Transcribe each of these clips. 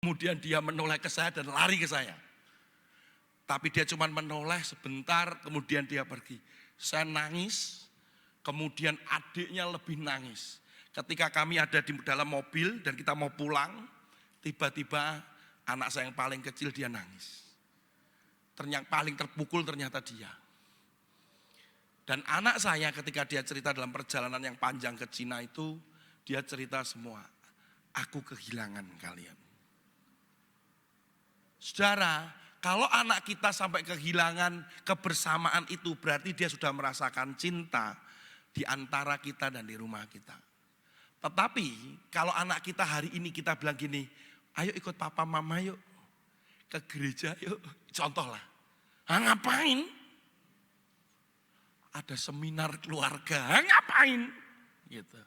Kemudian dia menoleh ke saya dan lari ke saya. Tapi dia cuma menoleh sebentar, kemudian dia pergi. Saya nangis, kemudian adiknya lebih nangis. Ketika kami ada di dalam mobil dan kita mau pulang, tiba-tiba anak saya yang paling kecil dia nangis. Ternyata paling terpukul ternyata dia. Dan anak saya ketika dia cerita dalam perjalanan yang panjang ke Cina itu, dia cerita semua, aku kehilangan kalian. Saudara, kalau anak kita sampai kehilangan kebersamaan itu, berarti dia sudah merasakan cinta di antara kita dan di rumah kita. Tetapi kalau anak kita hari ini kita bilang gini, ayo ikut papa mama yuk ke gereja yuk. Contoh lah, ngapain? Ada seminar keluarga, ngapain? Gitu.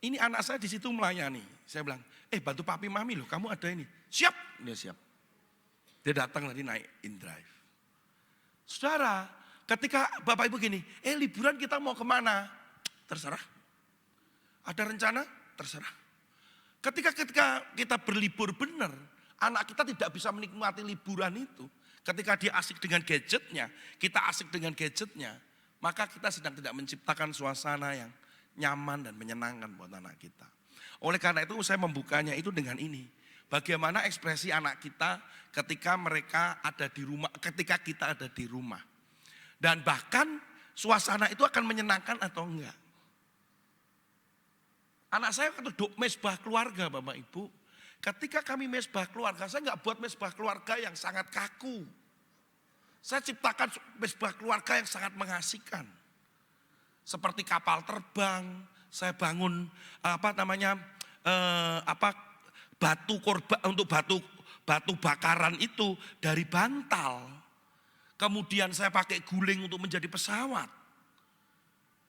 Ini anak saya di situ melayani. Saya bilang, bantu papi mami loh, kamu ada ini. Siap, dia siap. Dia datang lagi naik InDrive. Saudara, ketika bapak ibu gini, liburan kita mau kemana? Terserah. Ada rencana? Terserah. Ketika kita berlibur benar, anak kita tidak bisa menikmati liburan itu. Ketika dia asik dengan gadgetnya, kita asik dengan gadgetnya, maka kita sedang tidak menciptakan suasana yang nyaman dan menyenangkan buat anak kita. Oleh karena itu saya membukanya itu dengan ini. Bagaimana ekspresi anak kita ketika mereka ada di rumah, ketika kita ada di rumah. Dan bahkan suasana itu akan menyenangkan atau enggak. Anak saya waktu mesbah keluarga Bapak Ibu. Ketika kami mesbah keluarga, saya enggak buat mesbah keluarga yang sangat kaku. Saya ciptakan mesbah keluarga yang sangat mengasihkan. Seperti kapal terbang, saya bangun batu korban untuk batu bakaran itu dari bantal. Kemudian saya pakai guling untuk menjadi pesawat.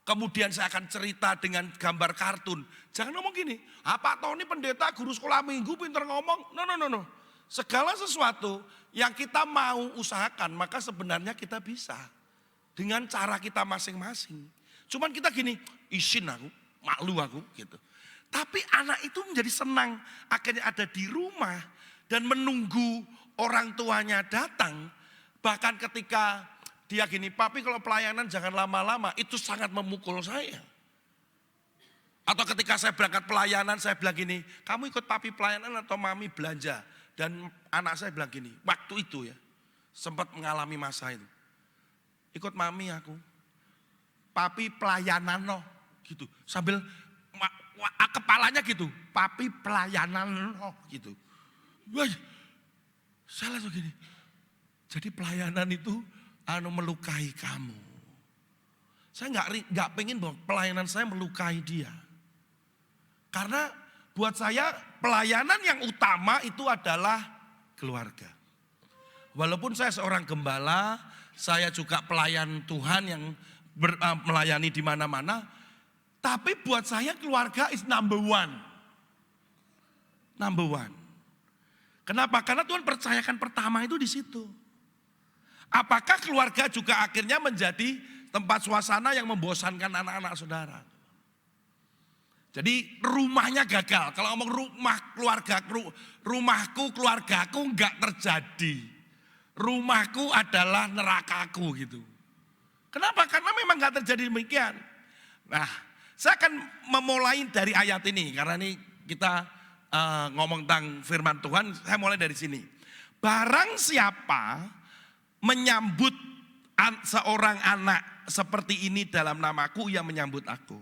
Kemudian saya akan cerita dengan gambar kartun. Jangan ngomong gini, Pak Tony pendeta guru sekolah minggu pinter ngomong. No. Segala sesuatu yang kita mau usahakan maka sebenarnya kita bisa. Dengan cara kita masing-masing. Cuman kita gini, izin aku, malu aku gitu. Tapi anak itu menjadi senang akhirnya ada di rumah dan menunggu orang tuanya datang. Bahkan ketika dia gini, papi kalau pelayanan jangan lama-lama, itu sangat memukul saya. Atau ketika saya berangkat pelayanan saya bilang gini, kamu ikut papi pelayanan atau mami belanja? Dan anak saya bilang gini, waktu itu ya, sempat mengalami masa itu. Ikut mami aku, papi pelayanan loh, gitu. Sambil kepalanya gitu, papi pelayanan loh, gitu. Wah, saya langsung gini, jadi pelayanan itu melukai kamu. Saya nggak pengen bahwa pelayanan saya melukai dia. Karena buat saya pelayanan yang utama itu adalah keluarga. Walaupun saya seorang gembala, saya juga pelayan Tuhan yang melayani di mana-mana. Tapi buat saya keluarga is number one. Number one. Kenapa? Karena Tuhan percayakan pertama itu di situ. Apakah keluarga juga akhirnya menjadi tempat suasana yang membosankan anak-anak saudara? Jadi rumahnya gagal. Kalau ngomong rumah keluarga, rumahku, keluargaku enggak terjadi. Rumahku adalah nerakaku gitu. Kenapa? Karena memang enggak terjadi demikian. Nah, saya akan memulai dari ayat ini. Karena ini kita ngomong tentang firman Tuhan, saya mulai dari sini. Barang siapa menyambut seorang anak seperti ini dalam namaku, ia menyambut aku.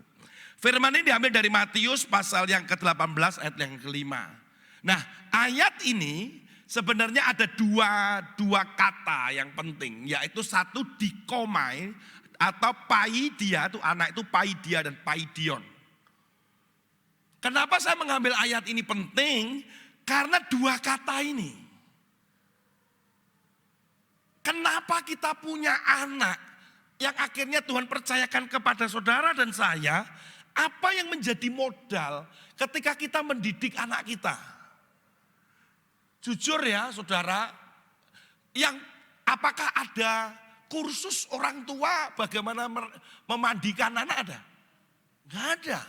Firman ini diambil dari Matius pasal yang ke-18 ayat yang ke-5. Nah, ayat ini sebenarnya ada dua kata yang penting, yaitu satu dikomai atau paidia, itu anak itu paidia dan paidion. Kenapa saya mengambil ayat ini penting? Karena dua kata ini. Kenapa kita punya anak yang akhirnya Tuhan percayakan kepada saudara dan saya? Apa yang menjadi modal ketika kita mendidik anak kita? Jujur ya saudara, apakah ada kursus orang tua bagaimana memandikan anak ada? Enggak ada.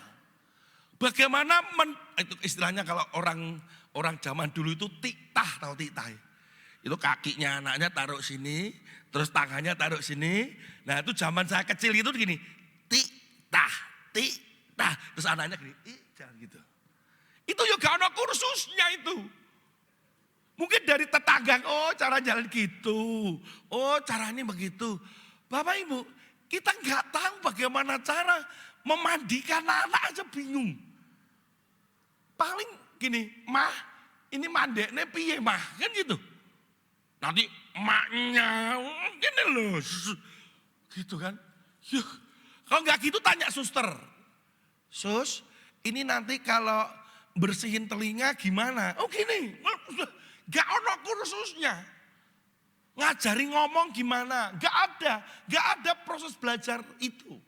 Bagaimana itu istilahnya kalau orang zaman dulu itu tiktah, tahu tiktah ya? Itu kakinya anaknya taruh sini, terus tangannya taruh sini. Nah itu zaman saya kecil itu gini, tiktah, terus anaknya gini, jangan gitu. Itu juga ada kursusnya itu. Mungkin dari tetangga, oh cara jalan gitu, oh caranya begitu. Bapak Ibu, kita nggak tahu bagaimana cara memandikan anak aja bingung. Paling gini, mah ini mandeknya piye mah, kan gitu. Nanti emaknya, gini loh, gitu kan. Yuh, kalau nggak gitu tanya suster. Sus, ini nanti kalau bersihin telinga gimana? Oh gini, gak ono kursusnya. Ngajari ngomong gimana? Gak ada proses belajar itu.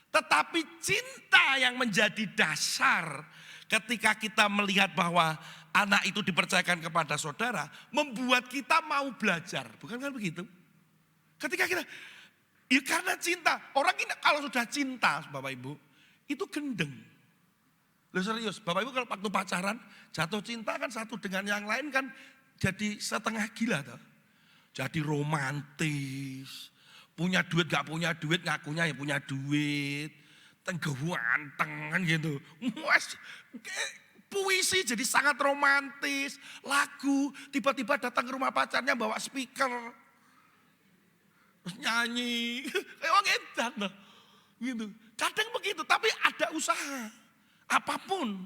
Tetapi cinta yang menjadi dasar ketika kita melihat bahwa anak itu dipercayakan kepada saudara, membuat kita mau belajar. Bukan kan begitu? Ketika kita, ya karena cinta. Orang ini kalau sudah cinta, Bapak Ibu, itu gendeng. Loh serius, Bapak Ibu kalau waktu pacaran, jatuh cinta kan satu dengan yang lain kan jadi setengah gila toh. Jadi romantis, punya duit gak punya duit, ngakunya ya punya duit, ganteng kan gitu. Puisi jadi sangat romantis, lagu tiba-tiba datang ke rumah pacarnya bawa speaker, terus nyanyi, kayak orang edan loh, gitu. Kadang begitu, tapi ada usaha, apapun.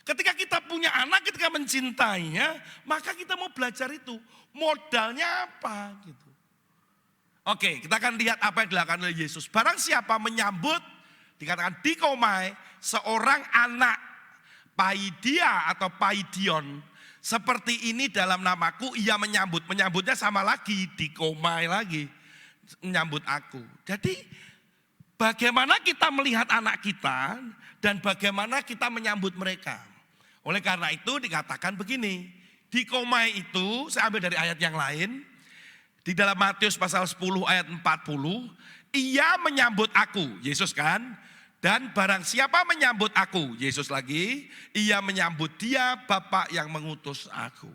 Ketika kita punya anak, ketika mencintainya, maka kita mau belajar itu. Modalnya apa gitu. Oke, kita akan lihat apa yang dilakukan oleh Yesus. Barang siapa menyambut, dikatakan dikomai, seorang anak paidia atau paidion. Seperti ini dalam namaku ia menyambut. Menyambutnya sama lagi, dikomai lagi. Menyambut aku. Jadi bagaimana kita melihat anak kita dan bagaimana kita menyambut mereka. Oleh karena itu dikatakan begini, dikomai itu, saya ambil dari ayat yang lain, di dalam Matius pasal 10 ayat 40, ia menyambut aku, Yesus kan, dan barang siapa menyambut aku, Yesus lagi, ia menyambut dia Bapa yang mengutus aku.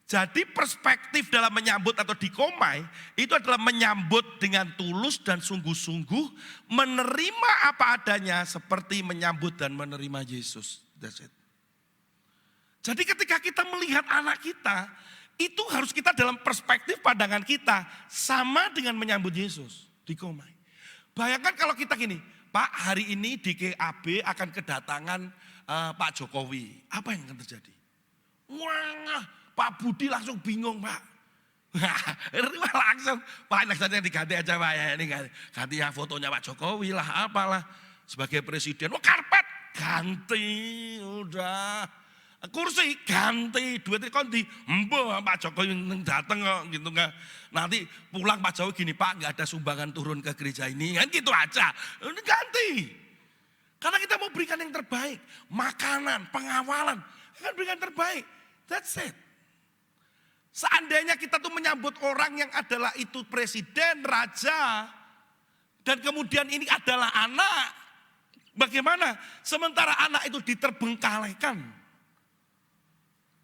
Jadi perspektif dalam menyambut atau dikomai, itu adalah menyambut dengan tulus dan sungguh-sungguh, menerima apa adanya seperti menyambut dan menerima Yesus. That's it. Jadi ketika kita melihat anak kita, itu harus kita dalam perspektif pandangan kita sama dengan menyambut Yesus, dikomai. Bayangkan kalau kita gini, Pak hari ini di KAB akan kedatangan Pak Jokowi, apa yang akan terjadi? Wah, Pak Budi langsung bingung Pak. Langsung, Pak saja diganti aja Pak ya, ini ganti ya fotonya Pak Jokowi lah, apalah sebagai presiden. Wah karpet ganti, udah. Kursi ganti, duit konti, Pak Jokowi datang kok gitu nggak. Nanti pulang Pak Jokowi gini, Pak nggak ada sumbangan turun ke gereja ini, kan gitu aja. Ini ganti. Karena kita mau berikan yang terbaik, makanan, pengawalan, kan berikan yang terbaik. That's it. Seandainya kita tuh menyambut orang yang adalah itu presiden, raja, dan kemudian ini adalah anak, bagaimana? Sementara anak itu diterbengkalaikan.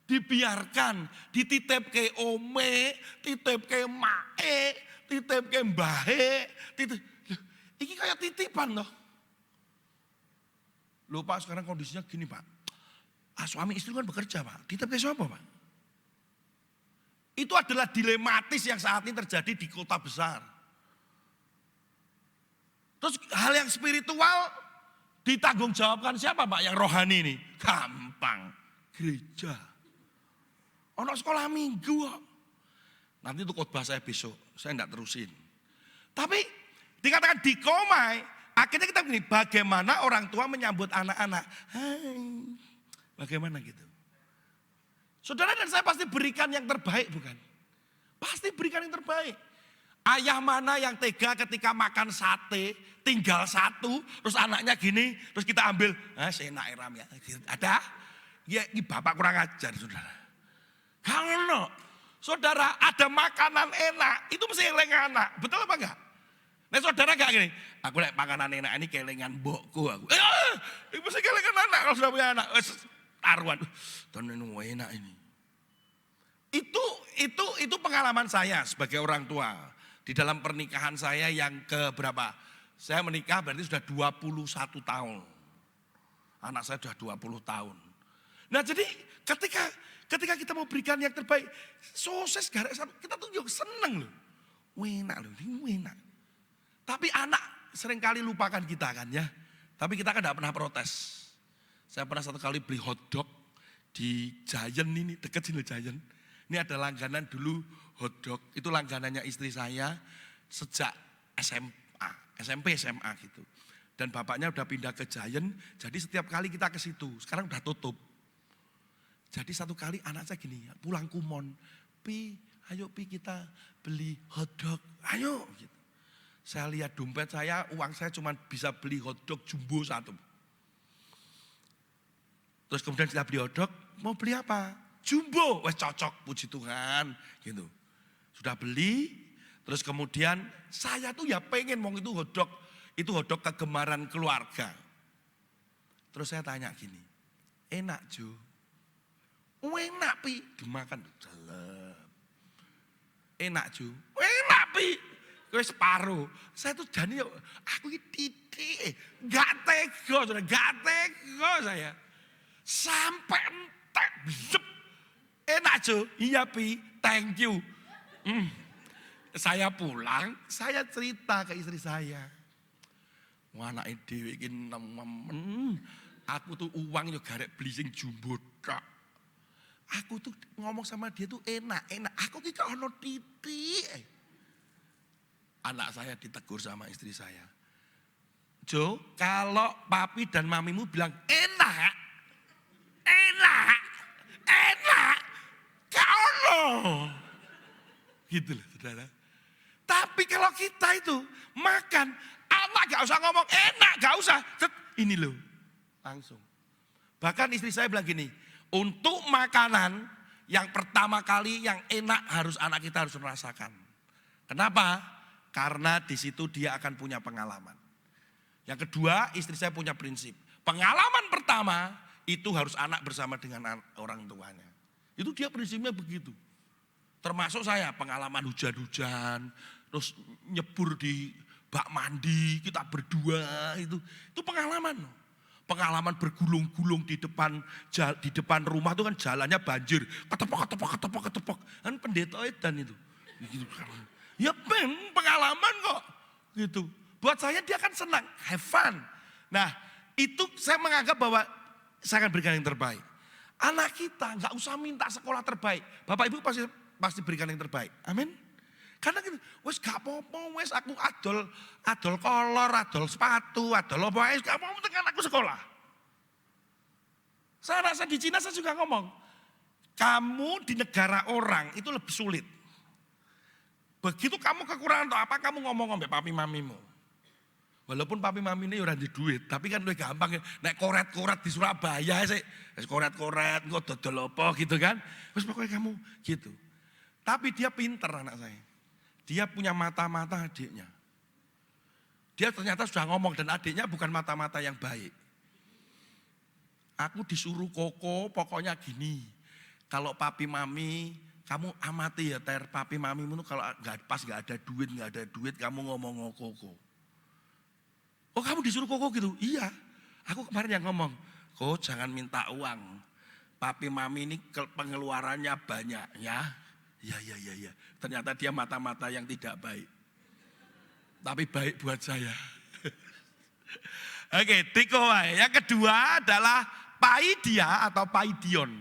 Dibiarkan, dititip ke ome, titip ke mae, titip ke mbahe, ini kayak titipan loh. Loh Pak sekarang kondisinya gini Pak, suami istri kan bekerja Pak, titip ke siapa Pak? Itu adalah dilematis yang saat ini terjadi di kota besar. Terus hal yang spiritual ditanggung jawabkan siapa Pak yang rohani ini? Gampang, gereja. Ono sekolah minggu kok. Nanti itu khotbah saya besok, saya enggak terusin. Tapi dikatakan dikomai, akhirnya kita begini, bagaimana orang tua menyambut anak-anak? Hai, bagaimana gitu? Saudara dan saya pasti berikan yang terbaik bukan? Pasti berikan yang terbaik. Ayah mana yang tega ketika makan sate, tinggal satu, terus anaknya gini, terus kita ambil, saya enak eram ya. Ada? Ya ini bapak kurang ajar saudara. Kalau saudara ada makanan enak, itu mesti eleng anak. Betul apa enggak? Nek saudara gak gini, aku lek makanan enak ini kelingan mbokku aku. Ini mesti kelingan anak kalau sudah punya anak. Taruhan, tenan enak ini. Itu pengalaman saya sebagai orang tua. Di dalam pernikahan saya yang ke berapa? Saya menikah berarti sudah 21 tahun. Anak saya sudah 20 tahun. Nah jadi ketika kita mau berikan yang terbaik, sosis garek kita tuh juga seneng loh. Enak loh, ini enak. Tapi anak seringkali lupakan kita kan ya. Tapi kita kan tidak pernah protes. Saya pernah satu kali beli hotdog di Giant ini, dekat sini Giant. Ini ada langganan dulu hotdog, itu langganannya istri saya sejak SMP SMA gitu. Dan bapaknya udah pindah ke Giant, jadi setiap kali kita ke situ, sekarang udah tutup. Jadi satu kali anak saya gini, pulang kumon, ayo kita beli hotdog, ayo gitu. Saya lihat dompet saya, uang saya cuma bisa beli hotdog jumbo 1. Terus kemudian kita beli hotdog, mau beli apa? Jumbo, wes cocok, puji Tuhan, gitu. Sudah beli, terus kemudian saya tuh ya pengen mau itu hotdog kegemaran keluarga. Terus saya tanya gini, enak Jo? Enak Pi, dimakan dalam. Enak Jo? Enak Pi. Kowe separuh. Saya tuh jani aku ini titik, gak tega saya. Sampai entek blep. Enak Jo? Iya Pi, thank you. Saya pulang, saya cerita ke istri saya. Wah anak dhewe iki nemen. Aku tuh uang yo garek beli sing jumbo tok. Aku tuh ngomong sama dia tuh enak. Aku ki gak ono titik. Anak saya ditegur sama istri saya. Jo, kalau papi dan mamimu bilang enak, gak ono. Gitu loh saudara. Tapi kalau kita itu makan, anak gak usah ngomong enak, gak usah. Ini loh, langsung. Bahkan istri saya bilang gini, untuk makanan yang pertama kali yang enak anak kita harus merasakan. Kenapa? Karena di situ dia akan punya pengalaman. Yang kedua, istri saya punya prinsip. Pengalaman pertama itu harus anak bersama dengan orang tuanya. Itu dia prinsipnya begitu. Termasuk saya pengalaman hujan-hujan, terus nyebur di bak mandi, kita berdua itu pengalaman. Pengalaman bergulung-gulung di depan rumah itu kan jalannya banjir, ketepok. Kan pendeta edan itu. Gitu. Ya pengalaman kok gitu. Buat saya dia kan senang, have fun. Nah itu saya menganggap bahwa saya akan berikan yang terbaik. Anak kita gak usah minta sekolah terbaik. Bapak ibu pasti berikan yang terbaik. Amin. Karena gitu, wes gak apa-apa, wes aku adol kolor, adol sepatu, adol apa, wes gak apa-apa dengan aku sekolah. Saya rasa di Cina saya juga ngomong, kamu di negara orang itu lebih sulit. Begitu kamu kekurangan atau apa, kamu ngomong sama papi mamimu. Walaupun papi mami ini orang di duit, tapi kan lebih gampang. Nek koret-koret di Surabaya sih, koret-koret, engko dodol apa gitu kan. Terus pokoknya kamu gitu. Tapi dia pinter anak saya. Dia punya mata-mata adiknya. Dia ternyata sudah ngomong dan adiknya bukan mata-mata yang baik. Aku disuruh koko, pokoknya gini. Kalau papi mami kamu amati ya papi mamimu kalau pas gak ada duit kamu ngomong koko. Oh kamu disuruh koko gitu? Iya, aku kemarin yang ngomong, kok jangan minta uang. Papi mami ini pengeluarannya banyak ya. Ya. Ternyata dia mata-mata yang tidak baik. Tapi baik buat saya. Oke, tikoai. Yang kedua adalah paidia atau paidion.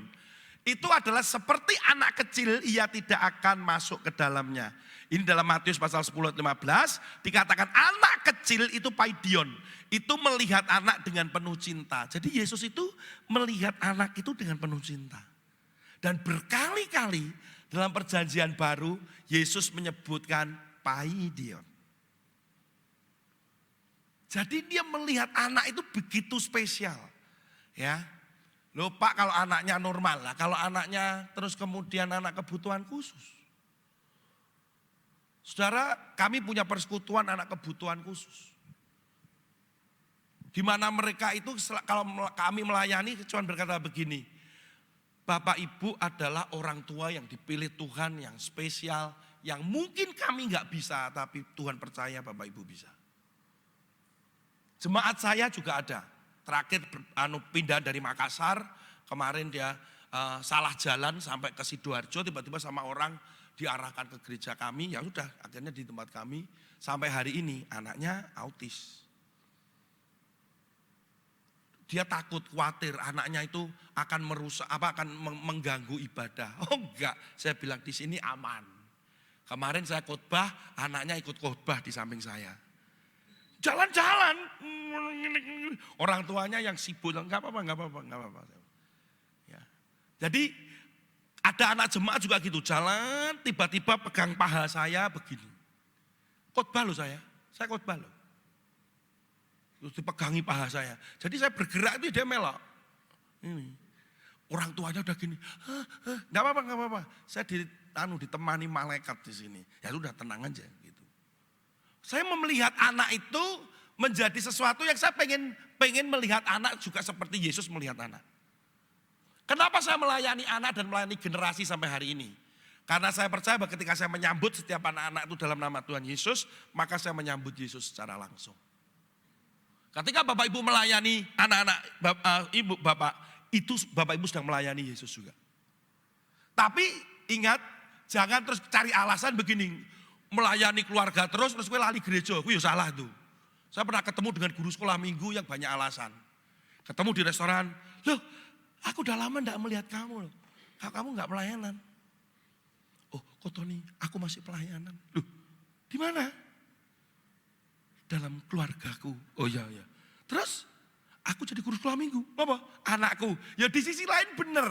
Itu adalah seperti anak kecil, ia tidak akan masuk ke dalamnya. Ini dalam Matius pasal 10 ayat 15 dikatakan anak kecil itu paidion. Itu melihat anak dengan penuh cinta. Jadi Yesus itu melihat anak itu dengan penuh cinta. Dan berkali-kali dalam perjanjian baru Yesus menyebutkan paidion. Jadi dia melihat anak itu begitu spesial. Ya. Loh Pak kalau anaknya normal lah, kalau anaknya terus kemudian anak kebutuhan khusus. Saudara, kami punya persekutuan anak kebutuhan khusus. Di mana mereka itu kalau kami melayani cuma berkata begini, Bapak Ibu adalah orang tua yang dipilih Tuhan, yang spesial, yang mungkin kami nggak bisa, tapi Tuhan percaya Bapak Ibu bisa. Jemaat saya juga ada. Terakhir pindah dari Makassar, kemarin dia salah jalan sampai ke Sidoarjo, tiba-tiba sama orang diarahkan ke gereja kami, ya sudah akhirnya di tempat kami sampai hari ini anaknya autis. Dia takut, khawatir anaknya itu akan merusak, akan mengganggu ibadah. Oh enggak, saya bilang di sini aman. Kemarin saya khotbah, anaknya ikut khotbah di samping saya. Jalan-jalan, orang tuanya yang sibuk, enggak apa-apa. Ya. Jadi ada anak jemaat juga gitu, jalan tiba-tiba pegang paha saya begini. Khotbah loh saya khotbah loh. Terus dipegangi paha saya. Jadi saya bergerak itu dia melok. Ini. Orang tuanya udah gini, enggak apa-apa. Saya ditemani malaikat di sini. Ya sudah tenang aja gitu. Saya melihat anak itu menjadi sesuatu yang saya pengen melihat anak juga seperti Yesus melihat anak. Kenapa saya melayani anak dan melayani generasi sampai hari ini? Karena saya percaya bahwa ketika saya menyambut setiap anak-anak itu dalam nama Tuhan Yesus, maka saya menyambut Yesus secara langsung. Ketika Bapak Ibu melayani anak-anak, Ibu Bapak, itu Bapak Ibu sedang melayani Yesus juga. Tapi ingat, jangan terus cari alasan begini, melayani keluarga terus gue lali gereja, gue ya salah tuh. Saya pernah ketemu dengan guru sekolah minggu yang banyak alasan. Ketemu di restoran, loh aku udah lama enggak melihat kamu loh. Kamu enggak pelayanan. Oh, kok Tony, aku masih pelayanan. Loh, di mana? Dalam keluargaku. Oh iya. Terus, aku jadi guru sekolah minggu. Apa? Anakku. Ya di sisi lain benar.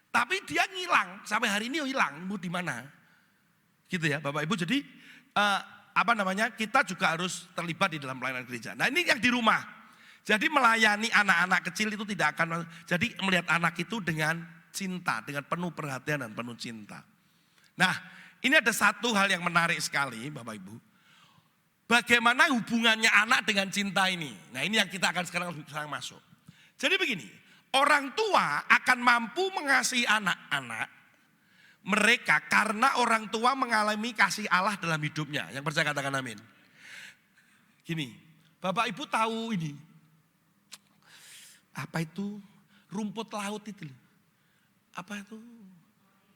Tapi dia ngilang. Sampai hari ini hilang. Mau di mana? Gitu ya Bapak Ibu. Jadi, kita juga harus terlibat di dalam pelayanan gereja. Nah ini yang di rumah. Jadi melayani anak-anak kecil itu tidak akan, jadi melihat anak itu dengan cinta, dengan penuh perhatian dan penuh cinta. Nah ini ada satu hal yang menarik sekali Bapak Ibu. Bagaimana hubungannya anak dengan cinta ini. Nah ini yang kita akan sekarang masuk. Jadi begini, orang tua akan mampu mengasihi anak-anak mereka karena orang tua mengalami kasih Allah dalam hidupnya. Yang percaya katakan amin. Gini, Bapak Ibu tahu ini. Apa itu rumput laut itu? Apa itu?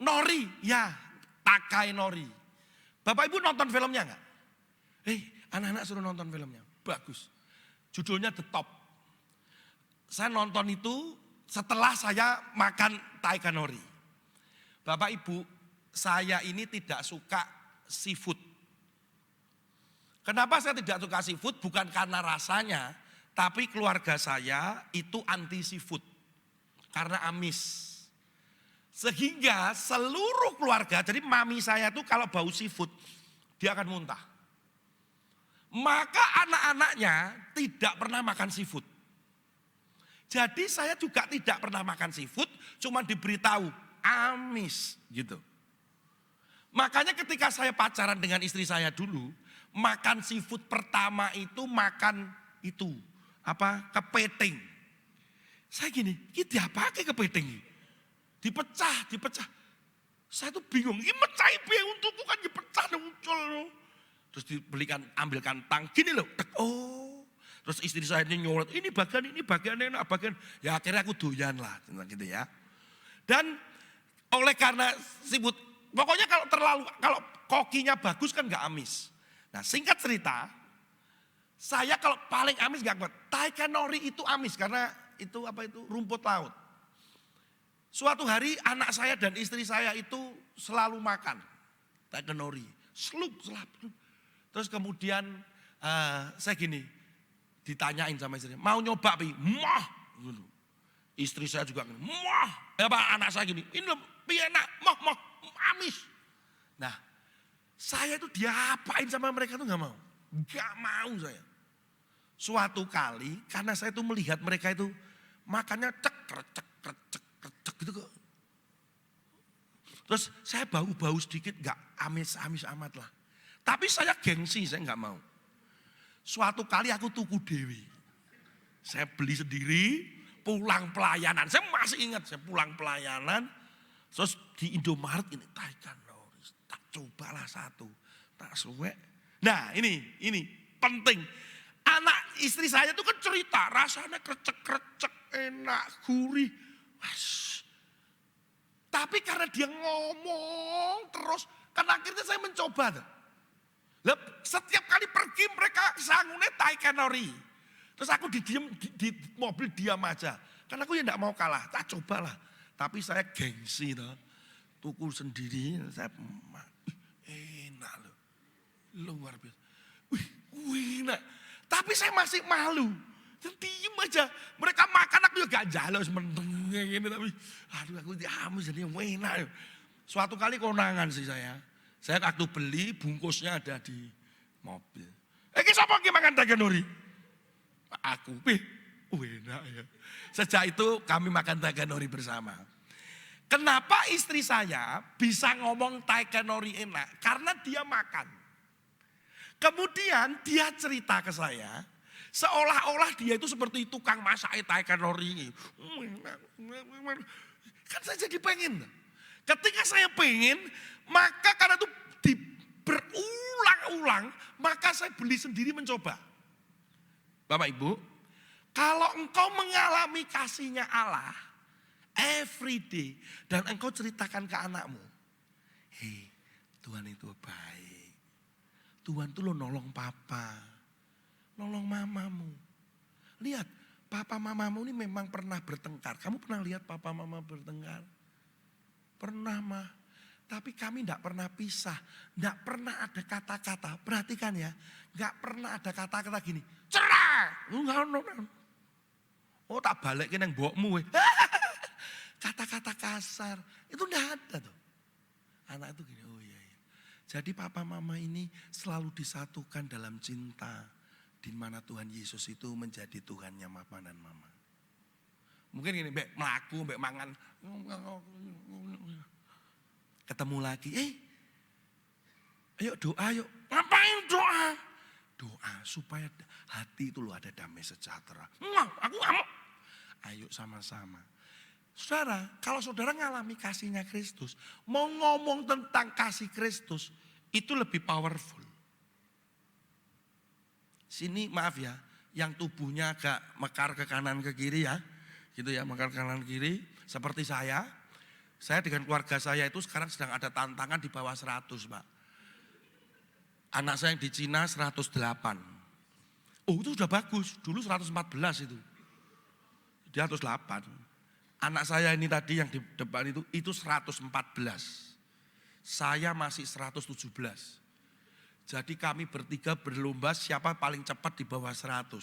Nori, ya, takai nori. Bapak Ibu nonton filmnya enggak? Anak-anak suruh nonton filmnya, bagus. Judulnya The Top. Saya nonton itu setelah saya makan takai nori. Bapak Ibu, saya ini tidak suka seafood. Kenapa saya tidak suka seafood? Bukan karena rasanya, tapi keluarga saya itu anti seafood karena amis. Sehingga seluruh keluarga, jadi mami saya tuh kalau bau seafood dia akan muntah. Maka anak-anaknya tidak pernah makan seafood. Jadi saya juga tidak pernah makan seafood, cuma diberitahu amis gitu. Makanya ketika saya pacaran dengan istri saya dulu, makan seafood pertama itu makan itu. Kepiting. Saya gini, ini diapake kepiting? Dipecah. Saya tuh bingung, ini mecahin biaya untukku kan dipecah muncul. Terus ambilkan tang, gini loh. Oh, terus istri saya ini nyolot, ini bagian, enak bagian. Ya akhirnya aku doyan lah, gitu ya. Dan oleh karena sibuk, pokoknya kalau kokinya bagus kan gak amis. Nah singkat cerita, saya kalau paling amis gak kuat. Takai nori itu amis karena itu rumput laut. Suatu hari anak saya dan istri saya itu selalu makan takai nori. Slup. Terus kemudian saya gini, ditanyain sama istri, mau nyoba Pi? Mah. Istri saya juga gini, mah. Anak saya gini, ini lebih enak, mah, amis. Nah, saya itu diapain sama mereka tuh gak mau. Gak mau saya. Suatu kali karena saya itu melihat mereka itu makannya cek gitu kok. Terus saya bau-bau sedikit gak amis amat lah. Tapi saya gengsi, saya nggak mau. Suatu kali aku tuku dewi. Saya beli sendiri, pulang pelayanan. Saya masih ingat, saya pulang pelayanan. Terus di Indomaret ini, Taikanori. Tak cobalah satu. Tak suwe. Nah ini penting. Anak istri saya itu kan cerita, rasanya krecek-krecek, enak, gurih. Tapi karena dia ngomong terus, kan akhirnya saya mencoba. Setiap kali pergi mereka sanggungnya Taikanori. Terus aku di mobil diam aja. Karena aku ya enggak mau kalah, tak cobalah. Tapi saya gengsi loh. Tuku sendiri, saya enak loh. Luar biasa. Wih, enak. Tapi saya masih malu. Diem aja. Mereka makan aku juga gak jalan. Gini, tapi aduh aku diamus jadi enak. Suatu kali konangan sih saya. Saya waktu beli bungkusnya ada di mobil. Ini siapa yang makan Taikanori? Aku, enak ya. Sejak itu kami makan Taikanori bersama. Kenapa istri saya bisa ngomong Taikanori enak? Karena dia makan. Kemudian dia cerita ke saya, seolah-olah dia itu seperti tukang masak Taikanori. Kan saya jadi pengen. Ketika saya pengen, maka karena itu berulang-ulang, maka saya beli sendiri mencoba. Bapak Ibu, kalau engkau mengalami kasihnya Allah every day dan engkau ceritakan ke anakmu, hei, Tuhan itu baik. Tuhan tuh lo nolong papa, nolong mamamu. Lihat, papa mamamu ini memang pernah bertengkar. Kamu pernah lihat papa mama bertengkar? Pernah mah. Tapi kami tidak pernah pisah. Tidak pernah ada kata-kata. Perhatikan ya. Tidak pernah ada kata-kata gini. Cerai. Oh tak balikin yang bokmu. Kata-kata kasar. Itu tidak ada tuh. Anak itu gini. Oh iya. Jadi papa mama ini selalu disatukan dalam cinta. Di mana Tuhan Yesus itu menjadi Tuhannya papa dan mama. Mungkin gini. Mbak melaku, mbak mangan. Ketemu lagi, ayo doa yuk. Ngapain doa? Doa supaya hati itu lo ada damai sejahtera. Aku nggak mau. Ayo sama-sama. Saudara, kalau saudara ngalami kasihnya Kristus, mau ngomong tentang kasih Kristus, itu lebih powerful. Sini maaf ya, yang tubuhnya agak mekar ke kanan ke kiri ya. Gitu ya, mekar ke kanan ke kiri. Seperti saya dengan keluarga saya itu sekarang sedang ada tantangan di bawah 100 Pak. Anak saya yang di Cina 108. Oh itu sudah bagus, dulu 114 itu. Dia 108. Anak saya ini tadi yang di depan itu 114. Saya masih 117. Jadi kami bertiga berlomba siapa paling cepat di bawah 100.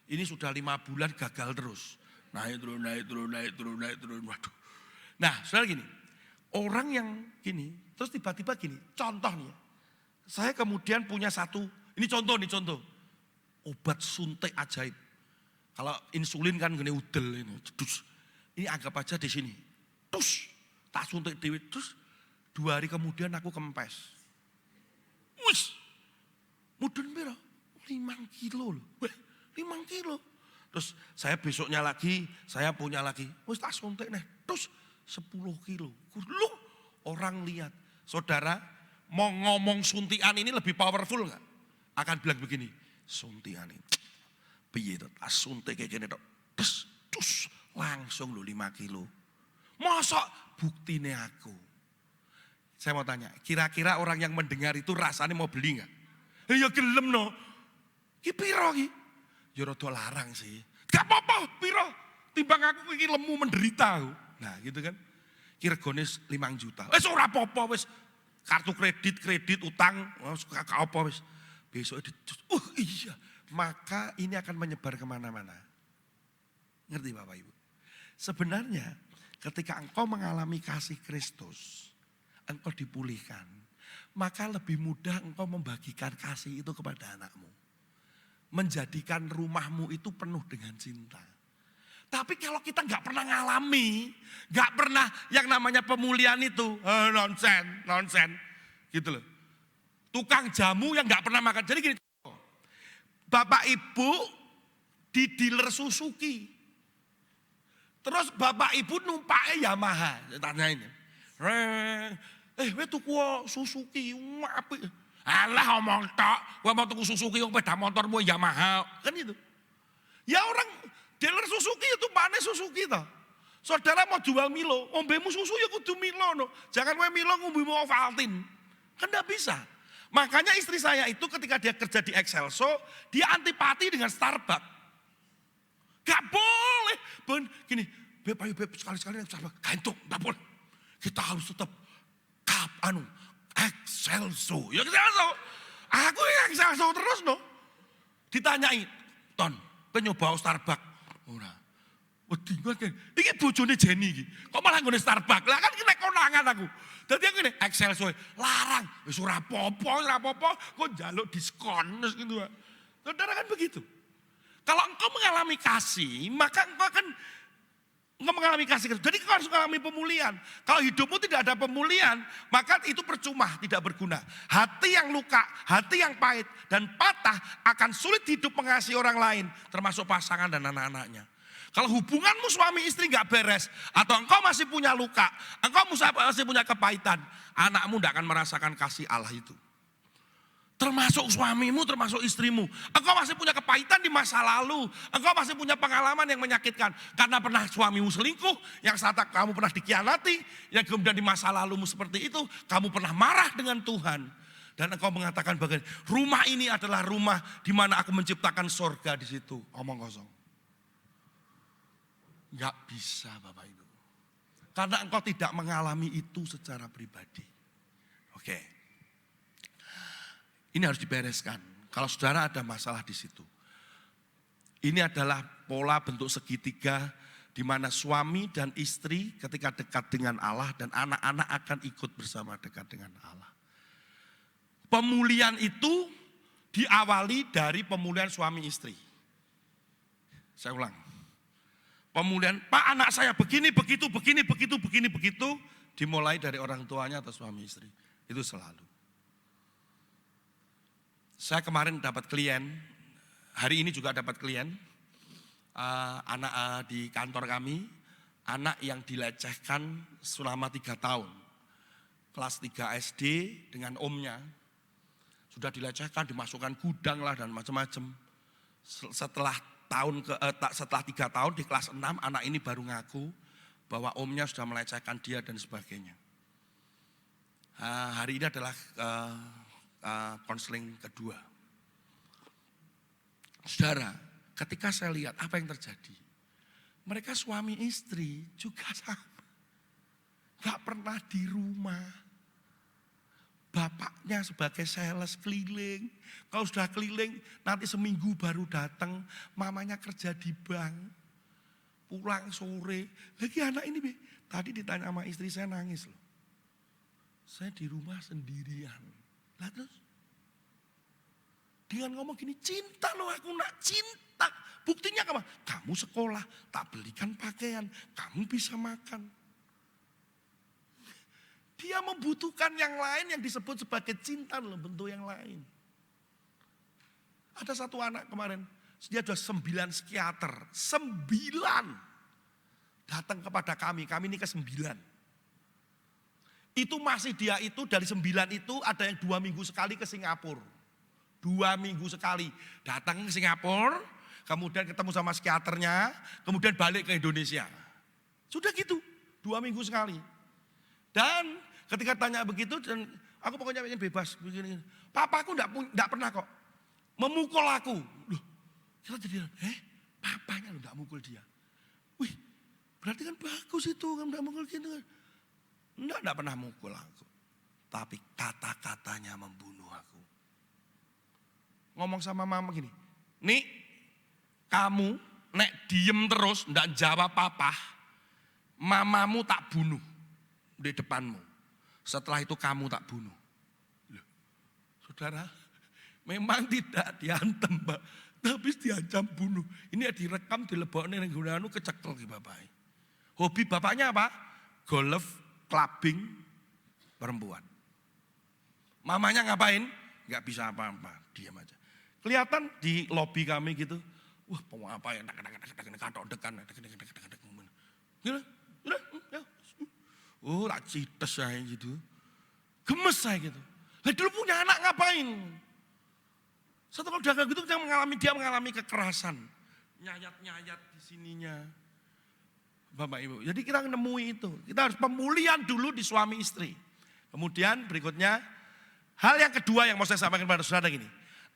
Ini sudah 5 bulan gagal terus. Naik turun. Waduh. Nah, saudara gini, orang yang gini, terus tiba-tiba gini, contoh nih ya, saya kemudian punya satu, ini contoh, obat suntik ajaib. Kalau insulin kan gini udel ini, ini anggap aja di sini, tak suntik dewi, 2 hari kemudian aku kempes. Wis, mudun piro? 5 kilo loh, 5 kilo. Terus saya besoknya lagi, saya punya lagi, wis tak suntik nih, 10 kilo. Lu orang lihat. Saudara mau ngomong suntian ini lebih powerful gak? Akan bilang begini. Suntian ini. Piye itu? Suntik kayak gini. Terus langsung lu 5 kilo. Masa buktinya aku. Saya mau tanya. Kira-kira orang yang mendengar itu rasanya mau beli gak? Ya gelem no. Ki piro ki? Ya rada larang sih. Gak apa-apa piro. Timbang aku iki lemu menderita aku. Nah gitu kan, regane 5 juta. Wis ora apa-apa wis. Kartu kredit, utang, gak apa wis. Besok iya. Maka ini akan menyebar kemana-mana. Ngerti Bapak Ibu? Sebenarnya ketika engkau mengalami kasih Kristus, engkau dipulihkan. Maka lebih mudah engkau membagikan kasih itu kepada anakmu. Menjadikan rumahmu itu penuh dengan cinta. Tapi kalau kita nggak pernah ngalami, nggak pernah yang namanya pemulihan itu, nonsen, gitu loh. tukang jamu yang nggak pernah makan. Jadi gini, bapak ibu di dealer Suzuki. Terus bapak ibu numpake Yamaha. Saya tanyain. Kowe tuku Suzuki, apik. Alah omong tok, kowe mau tuku Suzuki kok sepeda motormu Yamaha. Kan itu. Ya orang dealer Suzuki itu pane Suzuki toh. Saudara mau jual Milo, ombemu susu ya kudu Milo no. Jangan kowe Milo ngombe Ovaltine. Kan enggak bisa. Makanya istri saya itu ketika dia kerja di Excelso, dia antipati dengan Starbucks. Gak boleh. Gini, beb sekali-sekali Starbucks. Gantung, gak boleh. Kita harus tetap Excelso. Ya Excelso. Aku Excelso terus no. Ditanyai, Ton, kowe nyoba Starbucks? Ora. Wedi kan. Iki bojone Jenny iki. Kok malah nggone Starbucks? Lah kan kena konangan aku. Dadi aku ngene, Excelso larang. Wis ora apa-apa, kok njaluk diskon terus gitu. Saudara kan begitu. Kalau engkau mengalami kasih, maka engkau mengalami kasih. Jadi engkau harus mengalami pemulihan. Kalau hidupmu tidak ada pemulihan, maka itu percuma, tidak berguna. Hati yang luka, hati yang pahit dan patah akan sulit hidup mengasihi orang lain, termasuk pasangan dan anak-anaknya. Kalau hubunganmu suami istri gak beres, atau engkau masih punya luka, engkau masih punya kepahitan, anakmu tidak akan merasakan kasih Allah itu. Termasuk suamimu, termasuk istrimu. Engkau masih punya kepahitan di masa lalu. Engkau masih punya pengalaman yang menyakitkan. Karena pernah suamimu selingkuh, yang saat kamu pernah dikhianati, yang kemudian di masa lalumu seperti itu, kamu pernah marah dengan Tuhan. Dan engkau mengatakan bagian, rumah ini adalah rumah di mana aku menciptakan sorga di situ. Omong kosong. Gak bisa Bapak Ibu. Karena engkau tidak mengalami itu secara pribadi. Oke. Ini harus dibereskan. Kalau saudara ada masalah di situ. Ini adalah pola bentuk segitiga di mana suami dan istri ketika dekat dengan Allah dan anak-anak akan ikut bersama dekat dengan Allah. Pemulihan itu diawali dari pemulihan suami istri. Saya ulang. Pemulihan, Pak anak saya begini, begitu, dimulai dari orang tuanya atau suami istri. Itu selalu. Saya kemarin dapat klien, hari ini juga dapat klien, anak di kantor kami, anak yang dilecehkan selama 3 tahun. Kelas 3 SD dengan omnya, sudah dilecehkan, dimasukkan gudang lah dan macam-macam. Setelah 3 tahun di kelas 6 anak ini baru ngaku bahwa omnya sudah melecehkan dia dan sebagainya. Hari ini adalah konseling kedua. Saudara, ketika saya lihat apa yang terjadi, mereka suami istri juga sama. Gak pernah di rumah. Bapaknya sebagai sales keliling. Kalau sudah keliling nanti seminggu baru datang. Mamanya kerja di bank. Pulang sore. Lagi anak ini tadi ditanya sama istri saya nangis loh. Saya di rumah sendirian. Lah terus. Dengan ngomong gini, cinta loh aku nak cinta. Buktinya apa? Kamu sekolah, tak belikan pakaian. Kamu bisa makan. Dia membutuhkan yang lain yang disebut sebagai cinta dalam bentuk yang lain. Ada satu anak kemarin, dia sudah 9 psikiater. 9 datang kepada kami ini ke 9. Itu masih dia itu dari 9 itu ada yang 2 minggu sekali ke Singapura. 2 minggu sekali datang ke Singapura, kemudian ketemu sama psikiaternya, kemudian balik ke Indonesia. Sudah gitu, 2 minggu sekali. Dan ketika tanya begitu, dan aku pokoknya ingin bebas. Begini. Papaku enggak pernah kok memukul aku. Loh, kita jadi, papanya enggak mukul dia. Wih, berarti kan bagus itu, kan enggak mukul gitu. Enggak pernah mukul aku. Tapi kata-katanya membunuh aku. Ngomong sama mama gini, nih kamu nek diem terus, enggak jawab papa, mamamu tak bunuh. Di depanmu. Setelah itu kamu tak bunuh. Loh, saudara, memang tidak diantem, Mbak, tapi diancam bunuh. Ini direkam, dilebokne ning gunane kecekel ki bapake. Hobi bapaknya apa? Golf, clubbing, perempuan. Mamanya ngapain? nggak bisa apa-apa, diam aja. Kelihatan di lobi kami gitu, wah mau apa ya, katok dekan, gitu. Oh, tak cites saya gitu. Gemes saya gitu. Lah dulu punya anak ngapain? Setelah udah kayak gitu dia mengalami kekerasan. Nyayat-nyayat di sininya. Bapak Ibu. Jadi kita menemui itu. Kita harus pemulihan dulu di suami istri. Kemudian berikutnya, hal yang kedua yang mau saya sampaikan pada saudara gini.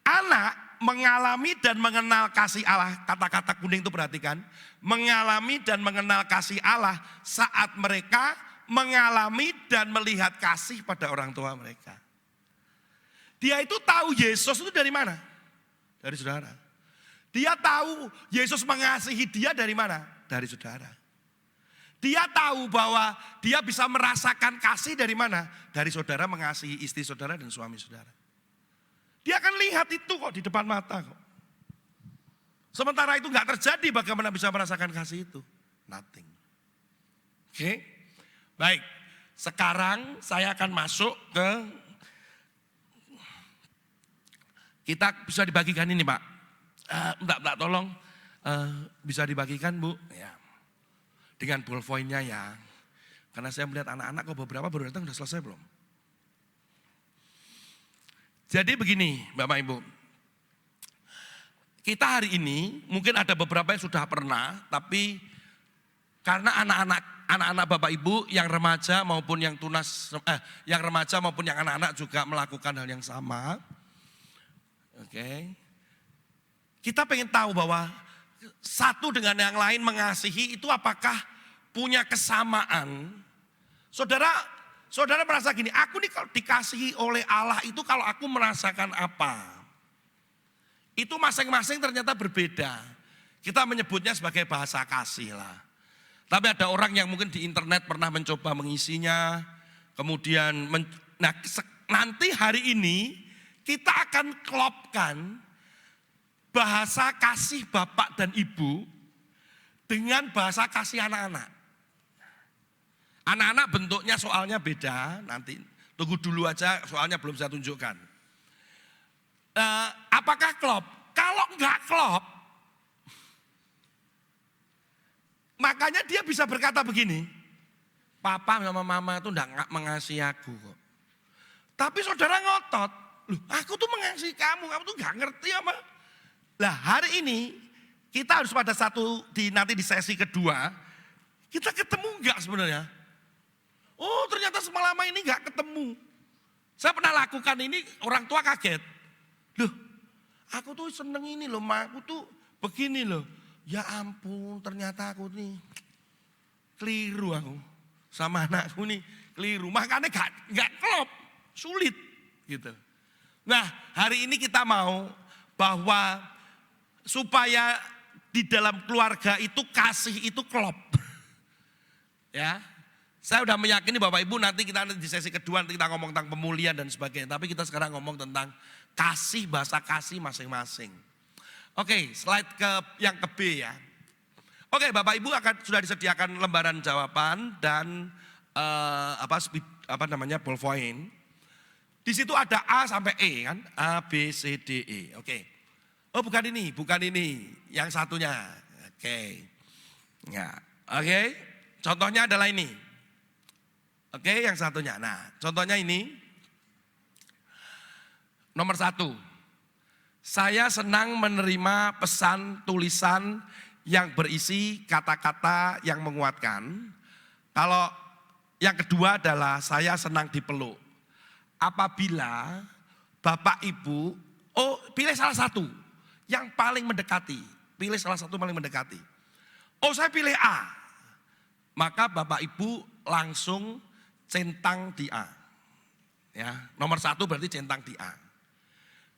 Anak mengalami dan mengenal kasih Allah. Kata-kata kuning itu perhatikan. Mengalami dan mengenal kasih Allah saat mereka mengalami dan melihat kasih pada orang tua mereka. Dia itu tahu Yesus itu dari mana? Dari saudara. Dia tahu Yesus mengasihi dia dari mana? Dari saudara. Dia tahu bahwa dia bisa merasakan kasih dari mana? Dari saudara mengasihi istri saudara dan suami saudara. Dia akan lihat itu kok di depan mata kok. Sementara itu nggak terjadi, bagaimana bisa merasakan kasih itu? Nothing. Oke? Baik, sekarang saya akan masuk ke, kita bisa dibagikan ini Pak. Mbak tolong bisa dibagikan Bu. Ya. Dengan ballpointnya ya. Karena saya melihat anak-anak kok beberapa baru datang, sudah selesai belum? Jadi begini Bapak Ibu. Kita hari ini mungkin ada beberapa yang sudah pernah, tapi karena anak-anak Bapak Ibu yang remaja maupun yang yang remaja maupun yang anak-anak juga melakukan hal yang sama. Oke. Kita pengen tahu bahwa satu dengan yang lain mengasihi itu apakah punya kesamaan? Saudara merasa gini, aku nih kalau dikasihi oleh Allah itu kalau aku merasakan apa? Itu masing-masing ternyata berbeda. Kita menyebutnya sebagai bahasa kasih lah. Tapi ada orang yang mungkin di internet pernah mencoba mengisinya. Kemudian, nanti hari ini kita akan klopkan bahasa kasih bapak dan ibu dengan bahasa kasih anak-anak. Anak-anak bentuknya soalnya beda, nanti tunggu dulu aja soalnya belum saya tunjukkan. Apakah klop? Kalau enggak klop, makanya dia bisa berkata begini, papa sama mama itu enggak mengasihi aku kok. Tapi saudara ngotot, loh aku tuh mengasihi kamu tuh enggak ngerti apa. Lah hari ini kita harus pada nanti di sesi kedua, kita ketemu enggak sebenarnya? Oh ternyata selama ini enggak ketemu. Saya pernah lakukan ini, orang tua kaget. Loh aku tuh seneng ini loh, aku tuh begini loh. Ya ampun ternyata aku nih keliru aku. Sama anakku nih keliru. Makanya enggak klop, sulit gitu. Nah hari ini kita mau bahwa supaya di dalam keluarga itu kasih itu klop. Ya. Saya sudah meyakini Bapak Ibu nanti di sesi kedua nanti kita ngomong tentang pemulihan dan sebagainya. Tapi kita sekarang ngomong tentang kasih, bahasa kasih masing-masing. Oke, slide yang ke B ya. Oke, Bapak Ibu sudah disediakan lembaran jawaban dan ballpoint. Di situ ada A sampai E kan, A, B, C, D, E. Oke. Oh bukan ini, yang satunya. Oke. Ya, oke. Contohnya adalah ini. Oke, yang satunya. Nah, contohnya ini. Nomor 1. Saya senang menerima pesan tulisan yang berisi kata-kata yang menguatkan. Kalau yang kedua adalah saya senang dipeluk. Apabila Bapak Ibu, pilih salah satu yang paling mendekati. Pilih salah satu paling mendekati. Oh saya pilih A. Maka Bapak Ibu langsung centang di A. Ya, nomor 1 berarti centang di A.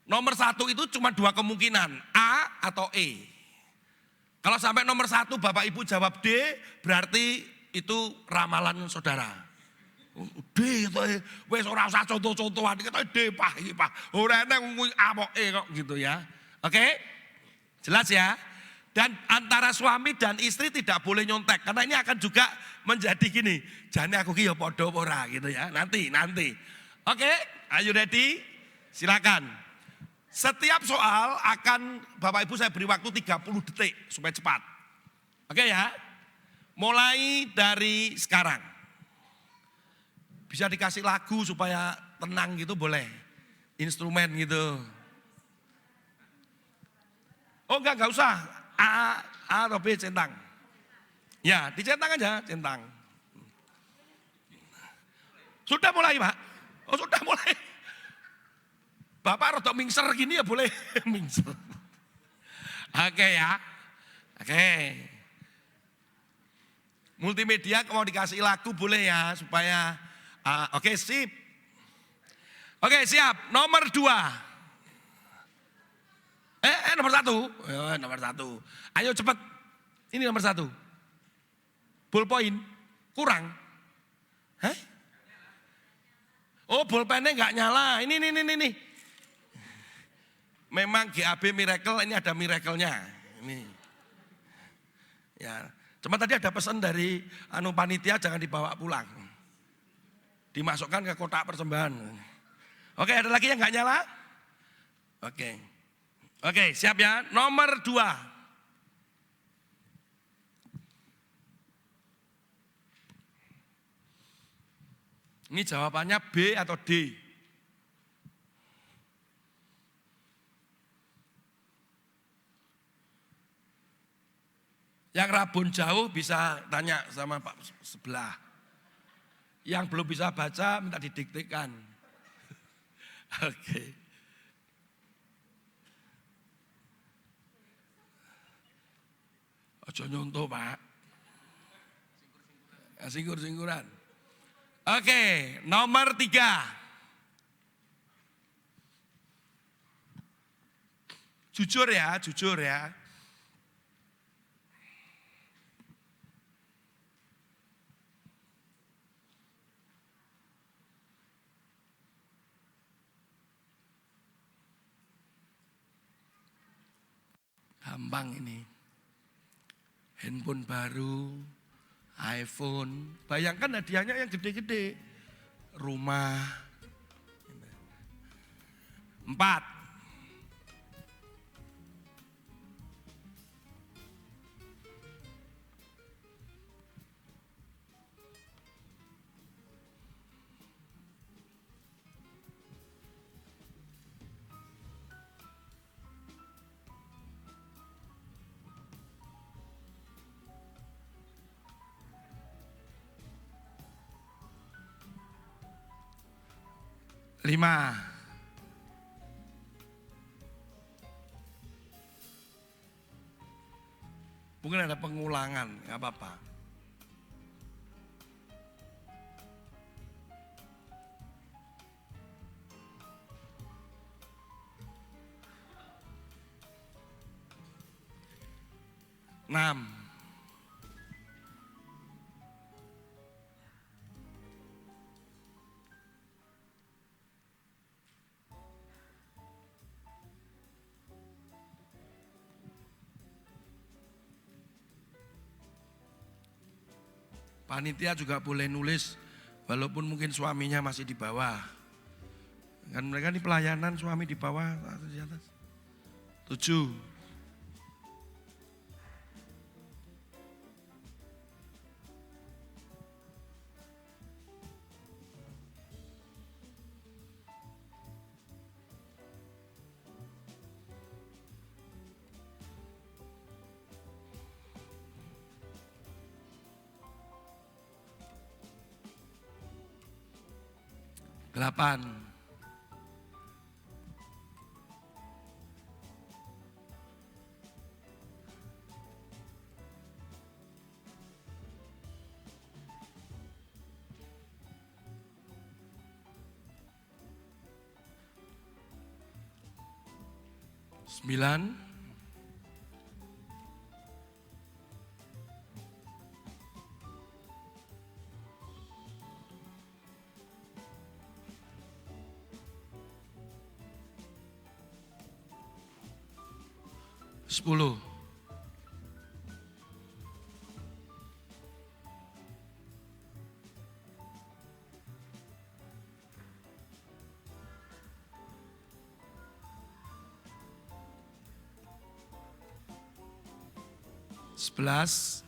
Nomor 1 itu cuma 2 kemungkinan, A atau E. Kalau sampai nomor 1 Bapak Ibu jawab D, berarti itu ramalan saudara. D itu wis ora usah contoh-contohan, kita D Pak iki Pak. Ora enak ngomong A kok E kok gitu ya. Oke? Jelas ya? Dan antara suami dan istri tidak boleh nyontek. Karena ini akan juga menjadi gini. Jane aku ki ya padha ora gitu ya. Nanti. Oke, are you ready? silakan. Setiap soal akan Bapak Ibu saya beri waktu 30 detik supaya cepat. Oke ya. Mulai dari sekarang. Bisa dikasih lagu supaya tenang gitu boleh. Instrumen gitu. Oh enggak usah. A atau B centang. Ya dicentang aja, centang. Sudah mulai Pak? Oh sudah mulai. Bapak rotok mingser gini ya boleh. Mingser. Oke ya. Oke. Multimedia mau dikasih lagu boleh ya. Supaya, oke sip. Oke siap, nomor 2. Nomor 1. Nomor 1. Ayo cepet. Ini nomor 1. Ballpoint kurang. Hah? Oh bolpennya nggak nyala. Ini. Memang GAB Miracle ini ada miracle-nya. Ini. Ya, cuma tadi ada pesan dari panitia jangan dibawa pulang. Dimasukkan ke kotak persembahan. Oke, ada lagi yang nggak nyala? Oke, siap ya. Nomor 2. Ini jawabannya B atau D? Yang rabun jauh bisa tanya sama Pak sebelah. Yang belum bisa baca minta didiktekan. Oke. Ojo nyontoh Pak. Singgur-singguran. Oke, nomor 3. Jujur ya. Gampang ini. Handphone baru, iPhone. Bayangkan hadiahnya yang gede-gede. Rumah. 4. Lima. Mungkin ada pengulangan, nggak apa-apa. Enam. Panitia juga boleh nulis walaupun mungkin suaminya masih di bawah. Kan mereka di pelayanan suami di bawah atau di atas. 7. Delapan. Sembilan. 10. 11. 11,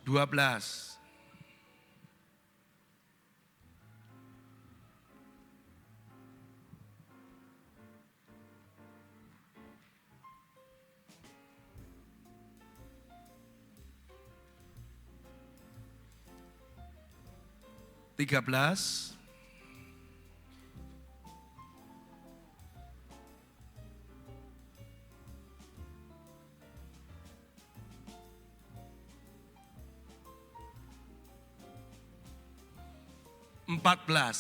12, 13, 14, 15, 16,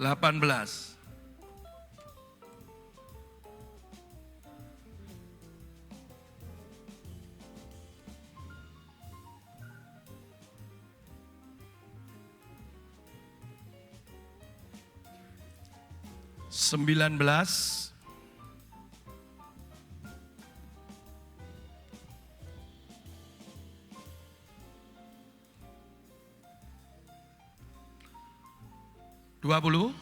17, 18, 19, 20,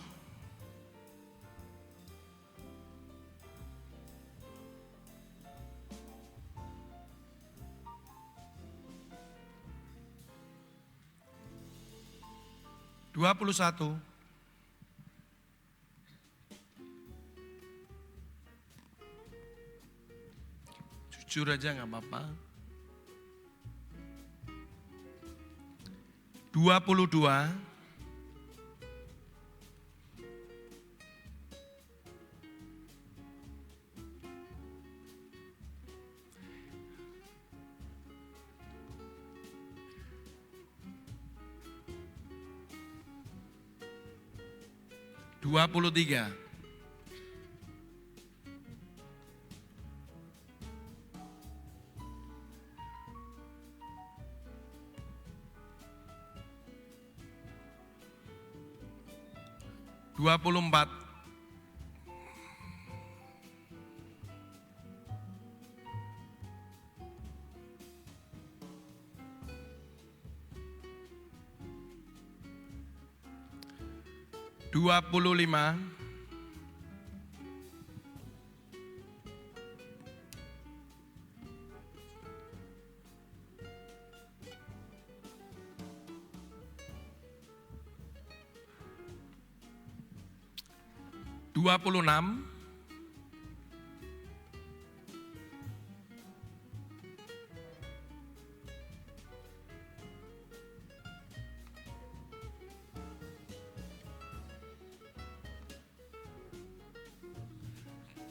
21, jujur aja nggak apa-apa. 22, 23, 24, 25, 26,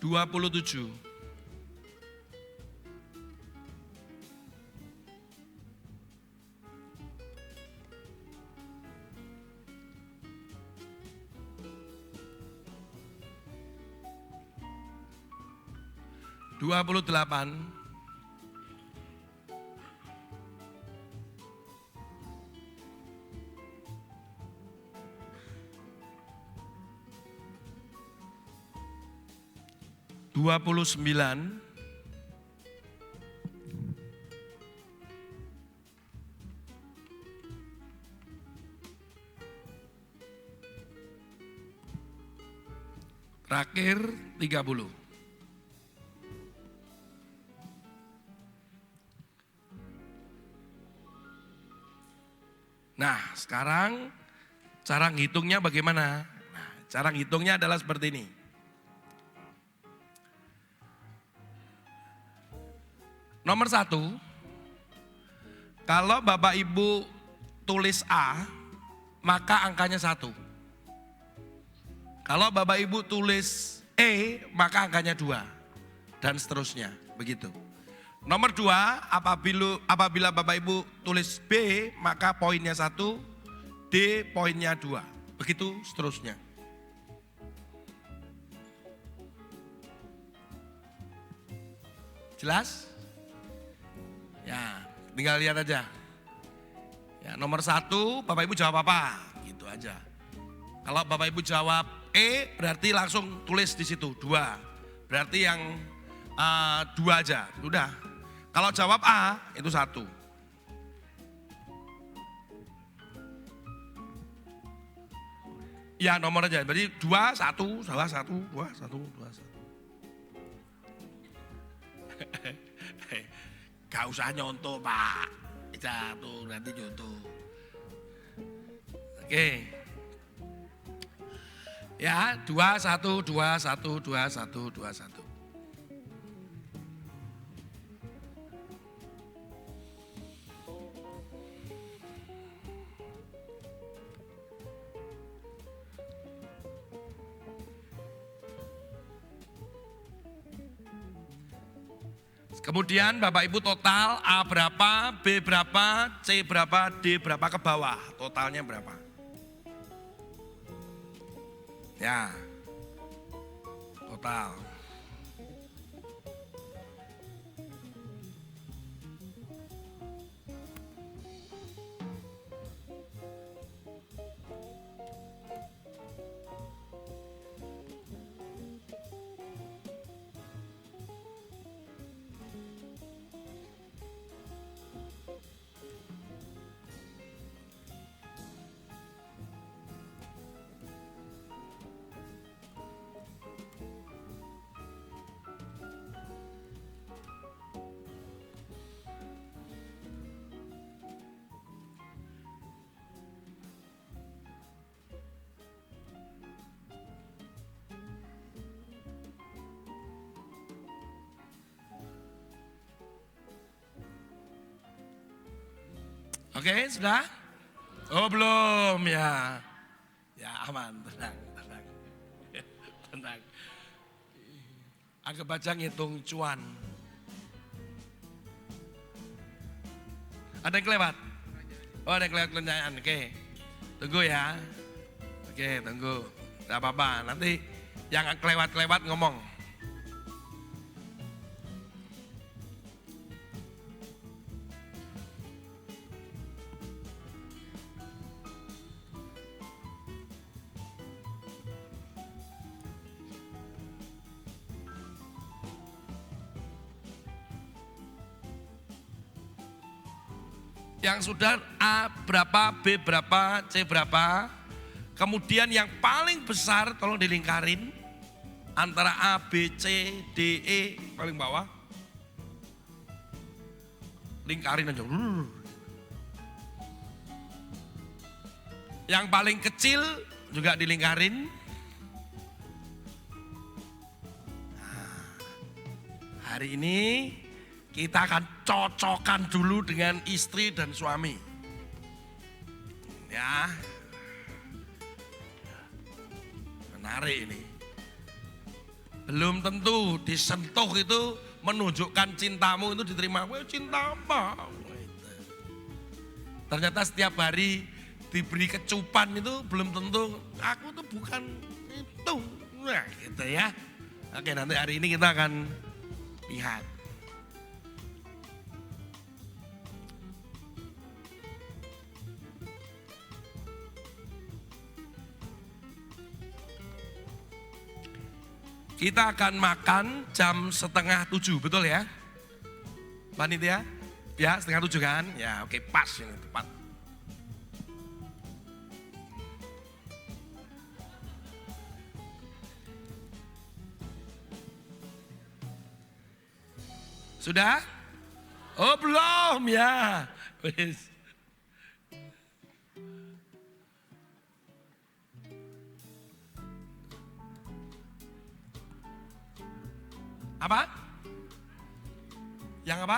27, 28, 29, 30, Nah, sekarang cara ngitungnya bagaimana? Nah, cara ngitungnya adalah seperti ini. Nomor 1, kalau Bapak Ibu tulis A, maka angkanya 1. Kalau Bapak Ibu tulis E, maka angkanya 2. Dan seterusnya, begitu. Nomor 2, apabila Bapak Ibu tulis B, maka poinnya 1, D poinnya 2. Begitu seterusnya. Jelas? Ya, tinggal lihat aja. Ya, nomor 1, Bapak Ibu jawab apa? Gitu aja. Kalau Bapak Ibu jawab E, berarti langsung tulis di situ 2. Berarti yang 2 aja, udah. Kalau jawab A, itu 1. Ya, nomor aja. Berarti 2, 1, salah 1, 2, 1, 2, 1. Gak usah nyontoh, Pak. Satu, nanti nyontoh. Oke. Ya, 2, 1, 2, 1, 2, 1, 2, 1. Kemudian Bapak Ibu total A berapa, B berapa, C berapa, D berapa ke bawah. Totalnya berapa? Ya, total. Oke, sudah? Oh, belum ya. Ya, aman, tenang. Tenang. Anggap aja ngitung cuan. Ada yang kelewat? Oh, ada yang kelewat pertanyaan. Oke. Tunggu ya. Oke, tunggu. Tidak apa-apa. Nanti yang kelewat-kelewat ngomong. Yang sudah A berapa, B berapa, C berapa. Kemudian yang paling besar tolong dilingkarin antara A, B, C, D, E paling bawah. Lingkarin aja. Yang paling kecil juga dilingkarin. Nah, hari ini kita akan cocokkan dulu dengan istri dan suami. Ya. Menarik ini. Belum tentu disentuh itu menunjukkan cintamu itu diterima. Wah, cinta apa? Ternyata setiap hari diberi kecupan itu belum tentu aku tuh bukan itu. Nah, gitu ya. Oke, nanti hari ini kita akan lihat. Kita akan makan jam 6:30, betul ya? Panitia? Ya, 6:30 kan? Ya, oke, pas ini, tepat. Sudah? Oh, belum ya. Apa? Yang apa?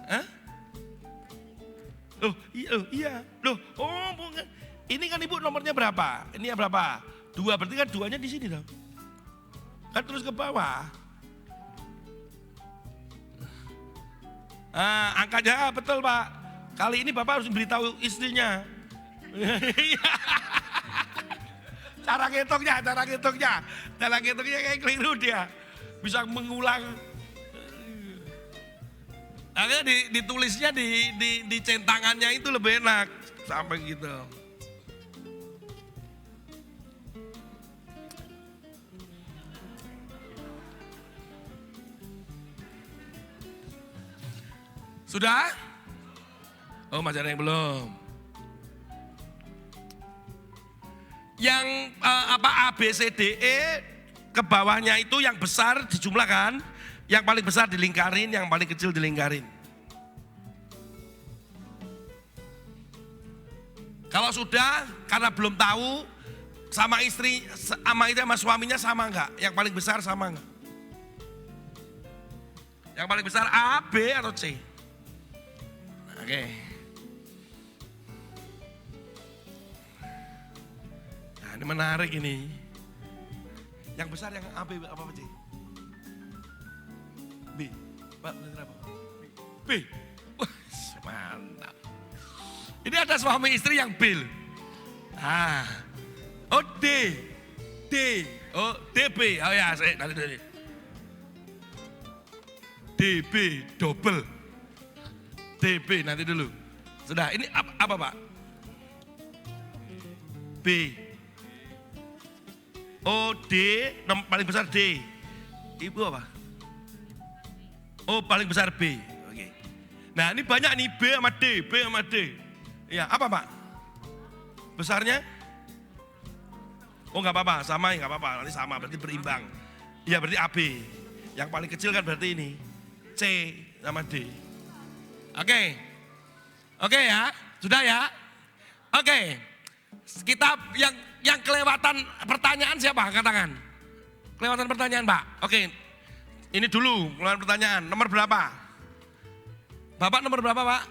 Hah? Loh, iya. Loh, oh bukan. Ini kan ibu nomornya berapa? Ini yang berapa? 2, berarti kan 2-nya di sini dong. Kan terus ke bawah. Angkanya betul Pak. Kali ini Bapak harus beritahu istrinya. Cara ngitungnya kayak keliru dia. Bisa mengulang. Akhirnya ditulisnya di centangannya itu lebih enak. Sampai gitu. Sudah? Oh, masih ada yang belum. Yang A, B, C, D, E ke bawahnya itu yang besar dijumlahkan, yang paling besar dilingkarin, yang paling kecil dilingkarin. Kalau sudah, karena belum tahu, sama istri, sama suaminya sama enggak? Yang paling besar sama enggak? Yang paling besar A, B, atau C? Oke. Nah, ini menarik ini. Yang besar yang A, B, apa C? B. Pak, berapa? B. Wah, mantap. Ini ada suami istri yang B. Oh D. Oh DB. Oh ya, saya nanti dulu. DB double. DB nanti dulu. Sudah, ini apa Pak? B. Oh D, paling besar D. Ibu apa? Oh paling besar B. Oke. Nah ini banyak nih B sama D. Ya apa Pak? Besarnya? Oh nggak apa-apa, sama ya nggak apa-apa. Nanti sama berarti berimbang. Iya berarti AB. Yang paling kecil kan berarti ini C sama D. Oke ya, sudah ya. Oke, kita yang kelewatan pertanyaan siapa? Angkat tangan. Kelewatan pertanyaan Pak. Oke, ini dulu kelewatan pertanyaan. Nomor berapa? Bapak nomor berapa Pak?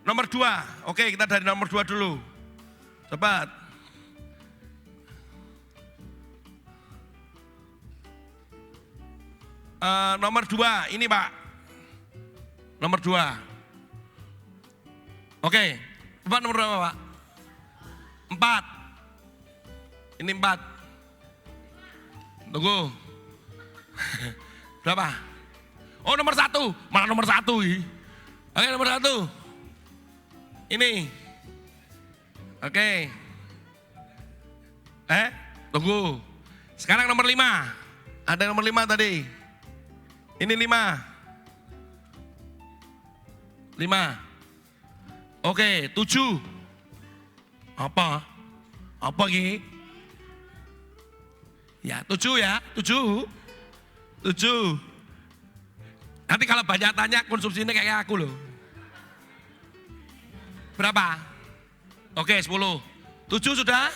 Nomor 2. Oke, kita dari nomor 2 dulu. Cepat. Nomor 2, ini Pak. Nomor 2. Oke, Bapak nomor berapa Pak? 4. Ini 4. Tunggu. Berapa? Oh nomor 1, malah nomor 1. Oke nomor 1. Ini. Oke. Tunggu. Sekarang nomor 5. Ada nomor 5 tadi. Ini 5. Oke, 7. Apa ini? Ya, 7 ya, 7. Nanti kalau banyak tanya konsumsinya kayak aku loh. Berapa? Oke, 10. 7 sudah?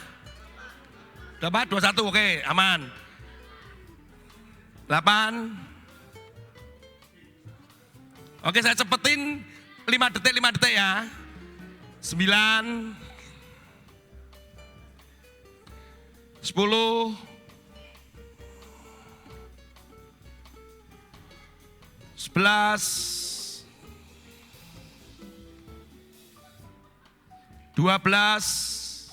Dapat 21, oke, aman. 8. Oke, saya cepetin 5 detik ya. 9, 10, 11, 12,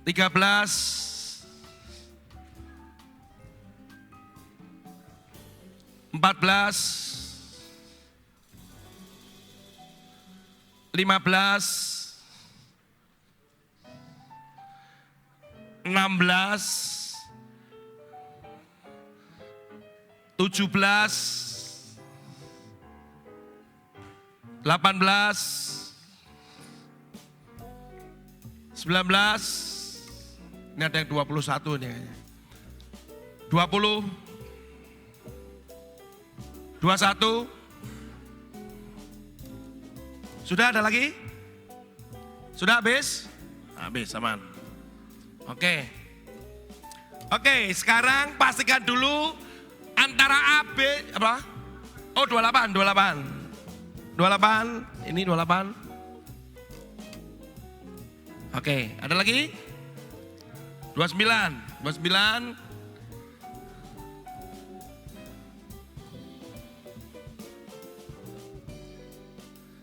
13, 14, 15, 16, 17, 18, 19, ini ada yang 21 nih kayaknya. 20, 21. Sudah ada lagi? Sudah habis? Habis, aman. Oke. Oke, sekarang pastikan dulu antara A, B, apa? Oh 28, 28. 28, ini 28. Oke, ada lagi? 29, 29.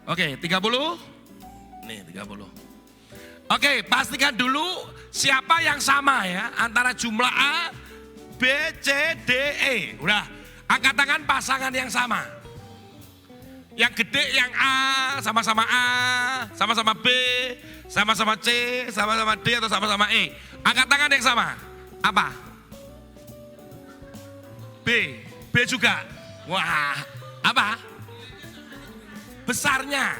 Oke, 30. Nih, 30. Oke, pastikan dulu siapa yang sama ya antara jumlah A, B, C, D, E. Udah, angkat tangan pasangan yang sama. Yang gede yang A, sama-sama A, sama-sama B, sama-sama C, sama-sama D atau sama-sama E. Angkat tangan yang sama. Apa? B, B juga. Wah, apa? Besarnya,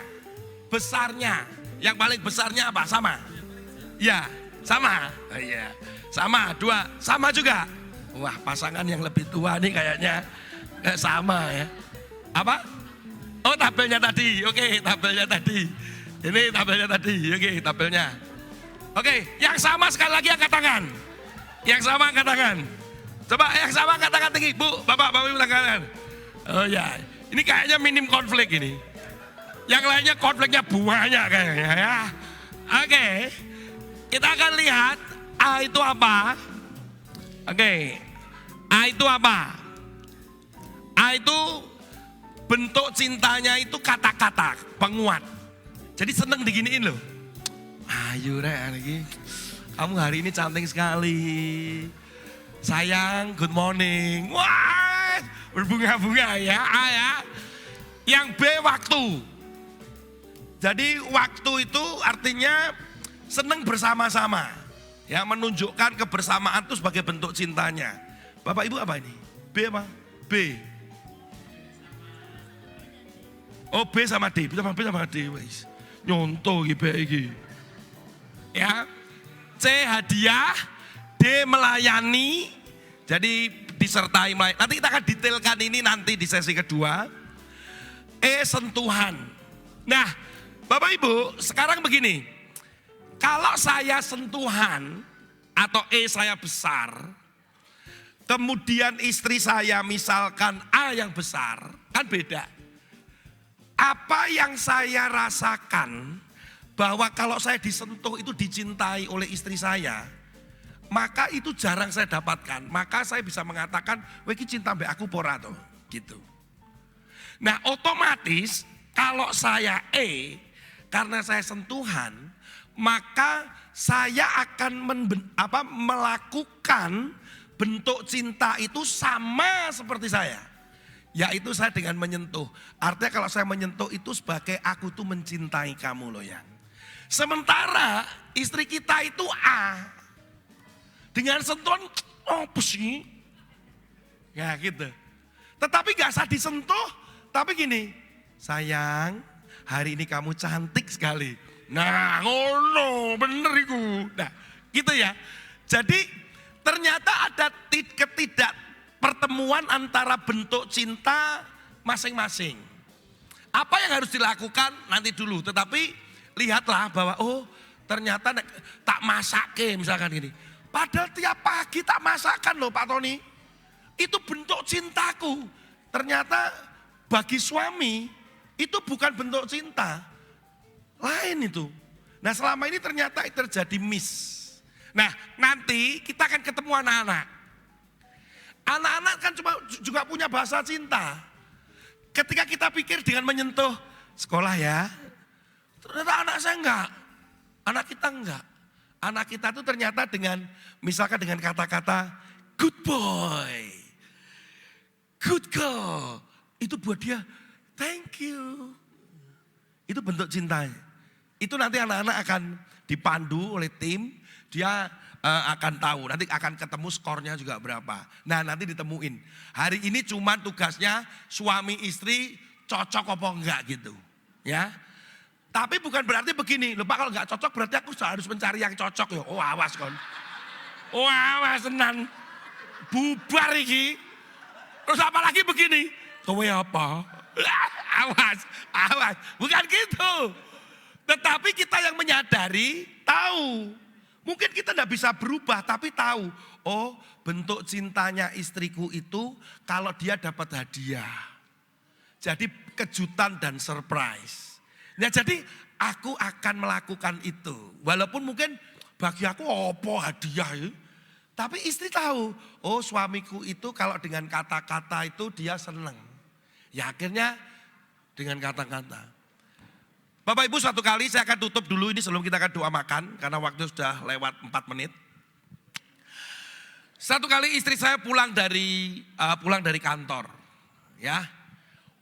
besarnya. Yang paling besarnya apa? Sama? Ya, sama. Iya, sama. Dua, sama juga. Wah, pasangan yang lebih tua nih kayaknya sama ya. Apa? Oh, tabelnya tadi. Oke, tabelnya tadi. Ini tabelnya tadi. Oke, tabelnya. Oke, yang sama sekali lagi angkat tangan. Yang sama angkat tangan. Coba yang sama angkat tangan tinggi. Bu, Bapak, Ibu angkat tangan. Oh ya, ini kayaknya minim konflik ini. Yang lainnya konfliknya banyak kayaknya ya. Oke, kita akan lihat A itu apa. Oke, A itu apa? A itu bentuk cintanya itu kata-kata, penguat. Jadi seneng diginiin loh. Ayo Rek, lagi. Kamu hari ini cantik sekali. Sayang, good morning. Wah, berbunga-bunga ya, A ya. Yang B waktu. Jadi waktu itu artinya seneng bersama-sama. Ya, menunjukkan kebersamaan itu sebagai bentuk cintanya. Bapak Ibu apa ini? B apa? B. Oh B sama D, B sama D. Wis. Nyontoh iki B iki. Ya. C hadiah, D melayani. Jadi disertai melayani. Nanti kita akan detailkan ini nanti di sesi kedua. E sentuhan. Nah, Bapak Ibu, sekarang begini. Kalau saya sentuhan atau E saya besar, kemudian istri saya misalkan A yang besar, kan beda. Apa yang saya rasakan bahwa kalau saya disentuh itu dicintai oleh istri saya, maka itu jarang saya dapatkan. Maka saya bisa mengatakan, "Wah, iki cinta mbak aku pora toh." Gitu. Nah, otomatis kalau saya E, karena saya sentuhan, maka saya akan melakukan bentuk cinta itu sama seperti saya. Yaitu saya dengan menyentuh. Artinya kalau saya menyentuh itu sebagai aku tuh mencintai kamu loh yang. Sementara istri kita itu A. Dengan sentuhan, oh pusing. Ya gitu. Tetapi gak usah disentuh, tapi gini. Sayang, hari ini kamu cantik sekali. Nah, ngono, bener iku. Nah, gitu ya. Jadi ternyata ada pertemuan antara bentuk cinta masing-masing. Apa yang harus dilakukan nanti dulu, tetapi lihatlah bahwa oh, ternyata tak masake misalkan gini. Padahal tiap pagi tak masakan loh Pak Tony. Itu bentuk cintaku. Ternyata bagi suami itu bukan bentuk cinta. Lain itu. Nah selama ini ternyata terjadi miss. Nah nanti kita akan ketemu anak-anak. Anak-anak kan juga punya bahasa cinta. Ketika kita pikir dengan menyentuh sekolah ya. Ternyata anak saya enggak. Anak kita enggak. Anak kita itu ternyata dengan misalkan dengan kata-kata good boy. Good girl. Itu buat dia thank you. Itu bentuk cintanya. Itu nanti anak-anak akan dipandu oleh tim, dia akan tahu, nanti akan ketemu skornya juga berapa. Nah nanti ditemuin, hari ini cuma tugasnya suami istri cocok apa enggak gitu. Ya. Tapi bukan berarti begini, loh Pak kalau enggak cocok berarti aku harus mencari yang cocok ya. Oh awas kon. Oh awas tenan. Bubar iki. Terus apalagi begini, kowe apa? Awas, bukan gitu. Tetapi kita yang menyadari tahu Mungkin kita tidak bisa berubah tapi tahu, oh bentuk cintanya istriku itu kalau dia dapat hadiah. Jadi kejutan dan surprise. Nah jadi aku akan melakukan itu. Walaupun mungkin bagi aku apa hadiah ya. Tapi istri tahu, oh suamiku itu kalau dengan kata-kata itu dia senang. Ya akhirnya dengan kata-kata. Bapak Ibu suatu kali saya akan tutup dulu ini sebelum kita akan doa makan. Karena waktu sudah lewat 4 menit. Satu kali istri saya pulang dari kantor. Ya,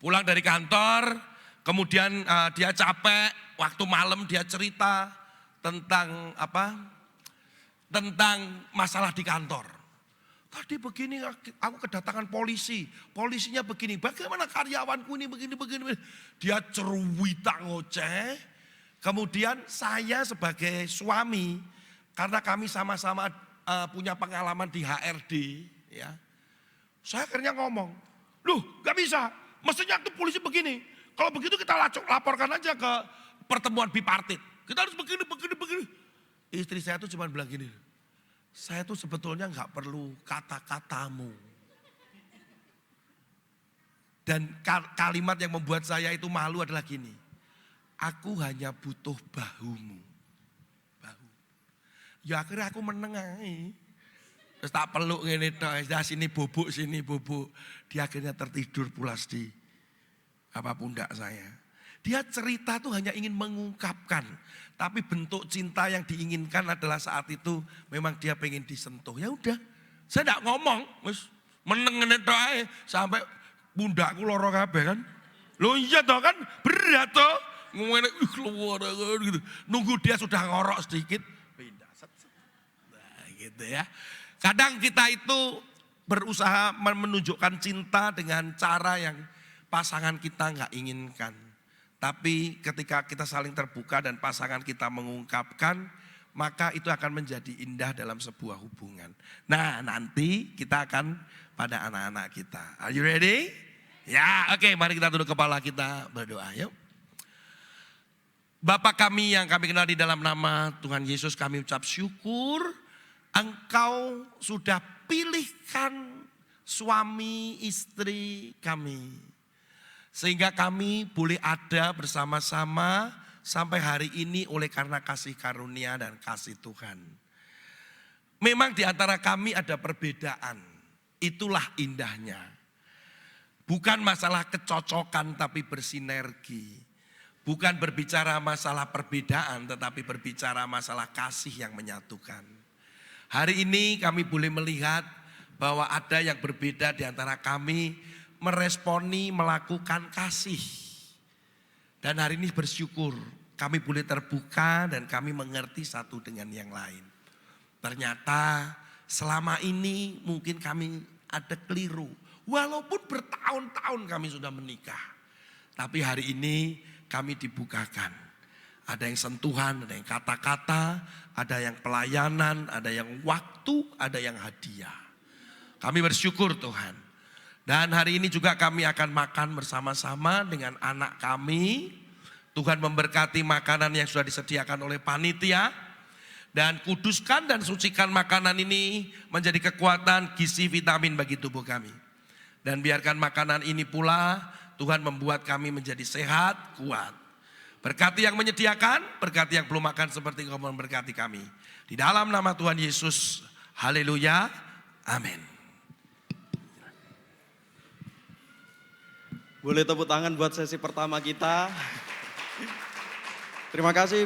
pulang dari kantor, kemudian dia capek, waktu malam dia cerita tentang tentang masalah di kantor. Tadi begini aku kedatangan polisi, polisinya begini, bagaimana karyawanku ini begini. Dia cerita ngoceh, kemudian saya sebagai suami, karena kami sama-sama punya pengalaman di HRD, ya, saya akhirnya ngomong, loh gak bisa, mestinya itu polisi begini, kalau begitu kita laporkan aja ke pertemuan bipartit, kita harus begini. Istri saya tuh cuma bilang gini, saya tuh sebetulnya gak perlu kata-katamu. Dan kalimat yang membuat saya itu malu adalah gini, aku hanya butuh bahumu. Bahu. Ya akhirnya aku menengahi. Terus tak peluk ngene tok, sini bubuk. Dia akhirnya tertidur pulas di pundak saya. Dia cerita tuh hanya ingin mengungkapkan, tapi bentuk cinta yang diinginkan adalah saat itu memang dia pengen disentuh. Ya udah, saya enggak ngomong, wis meneng ngene tok ae sampai pundakku lara kabeh kan. Loh iya toh kan berat toh. Ngene keluar gitu. Nunggu dia sudah ngorok sedikit, pindah. Nah, gitu ya. Kadang kita itu berusaha menunjukkan cinta dengan cara yang pasangan kita enggak inginkan. Tapi ketika kita saling terbuka dan pasangan kita mengungkapkan, maka itu akan menjadi indah dalam sebuah hubungan. Nah nanti kita akan pada anak-anak kita. Are you ready? Ya oke, mari kita tunduk kepala kita berdoa yuk. Bapa kami yang kami kenal di dalam nama Tuhan Yesus, kami ucap syukur Engkau sudah pilihkan suami istri kami. Sehingga kami boleh ada bersama-sama sampai hari ini oleh karena kasih karunia dan kasih Tuhan. Memang di antara kami ada perbedaan, itulah indahnya. Bukan masalah kecocokan tapi bersinergi. Bukan berbicara masalah perbedaan tetapi berbicara masalah kasih yang menyatukan. Hari ini kami boleh melihat bahwa ada yang berbeda di antara kami meresponi melakukan kasih. Dan hari ini bersyukur kami boleh terbuka dan kami mengerti satu dengan yang lain. Ternyata selama ini mungkin kami ada keliru. Walaupun bertahun-tahun kami sudah menikah. Tapi hari ini kami dibukakan. Ada yang sentuhan, ada yang kata-kata, ada yang pelayanan, ada yang waktu, ada yang hadiah. Kami bersyukur Tuhan. Dan hari ini juga kami akan makan bersama-sama dengan anak kami. Tuhan memberkati makanan yang sudah disediakan oleh panitia. Dan kuduskan dan sucikan makanan ini menjadi kekuatan gizi vitamin bagi tubuh kami. Dan biarkan makanan ini pula Tuhan membuat kami menjadi sehat, kuat. Berkati yang menyediakan, berkati yang belum makan seperti Engkau memberkati kami. Di dalam nama Tuhan Yesus, haleluya, amin. Boleh tepuk tangan buat sesi pertama kita. Terima kasih.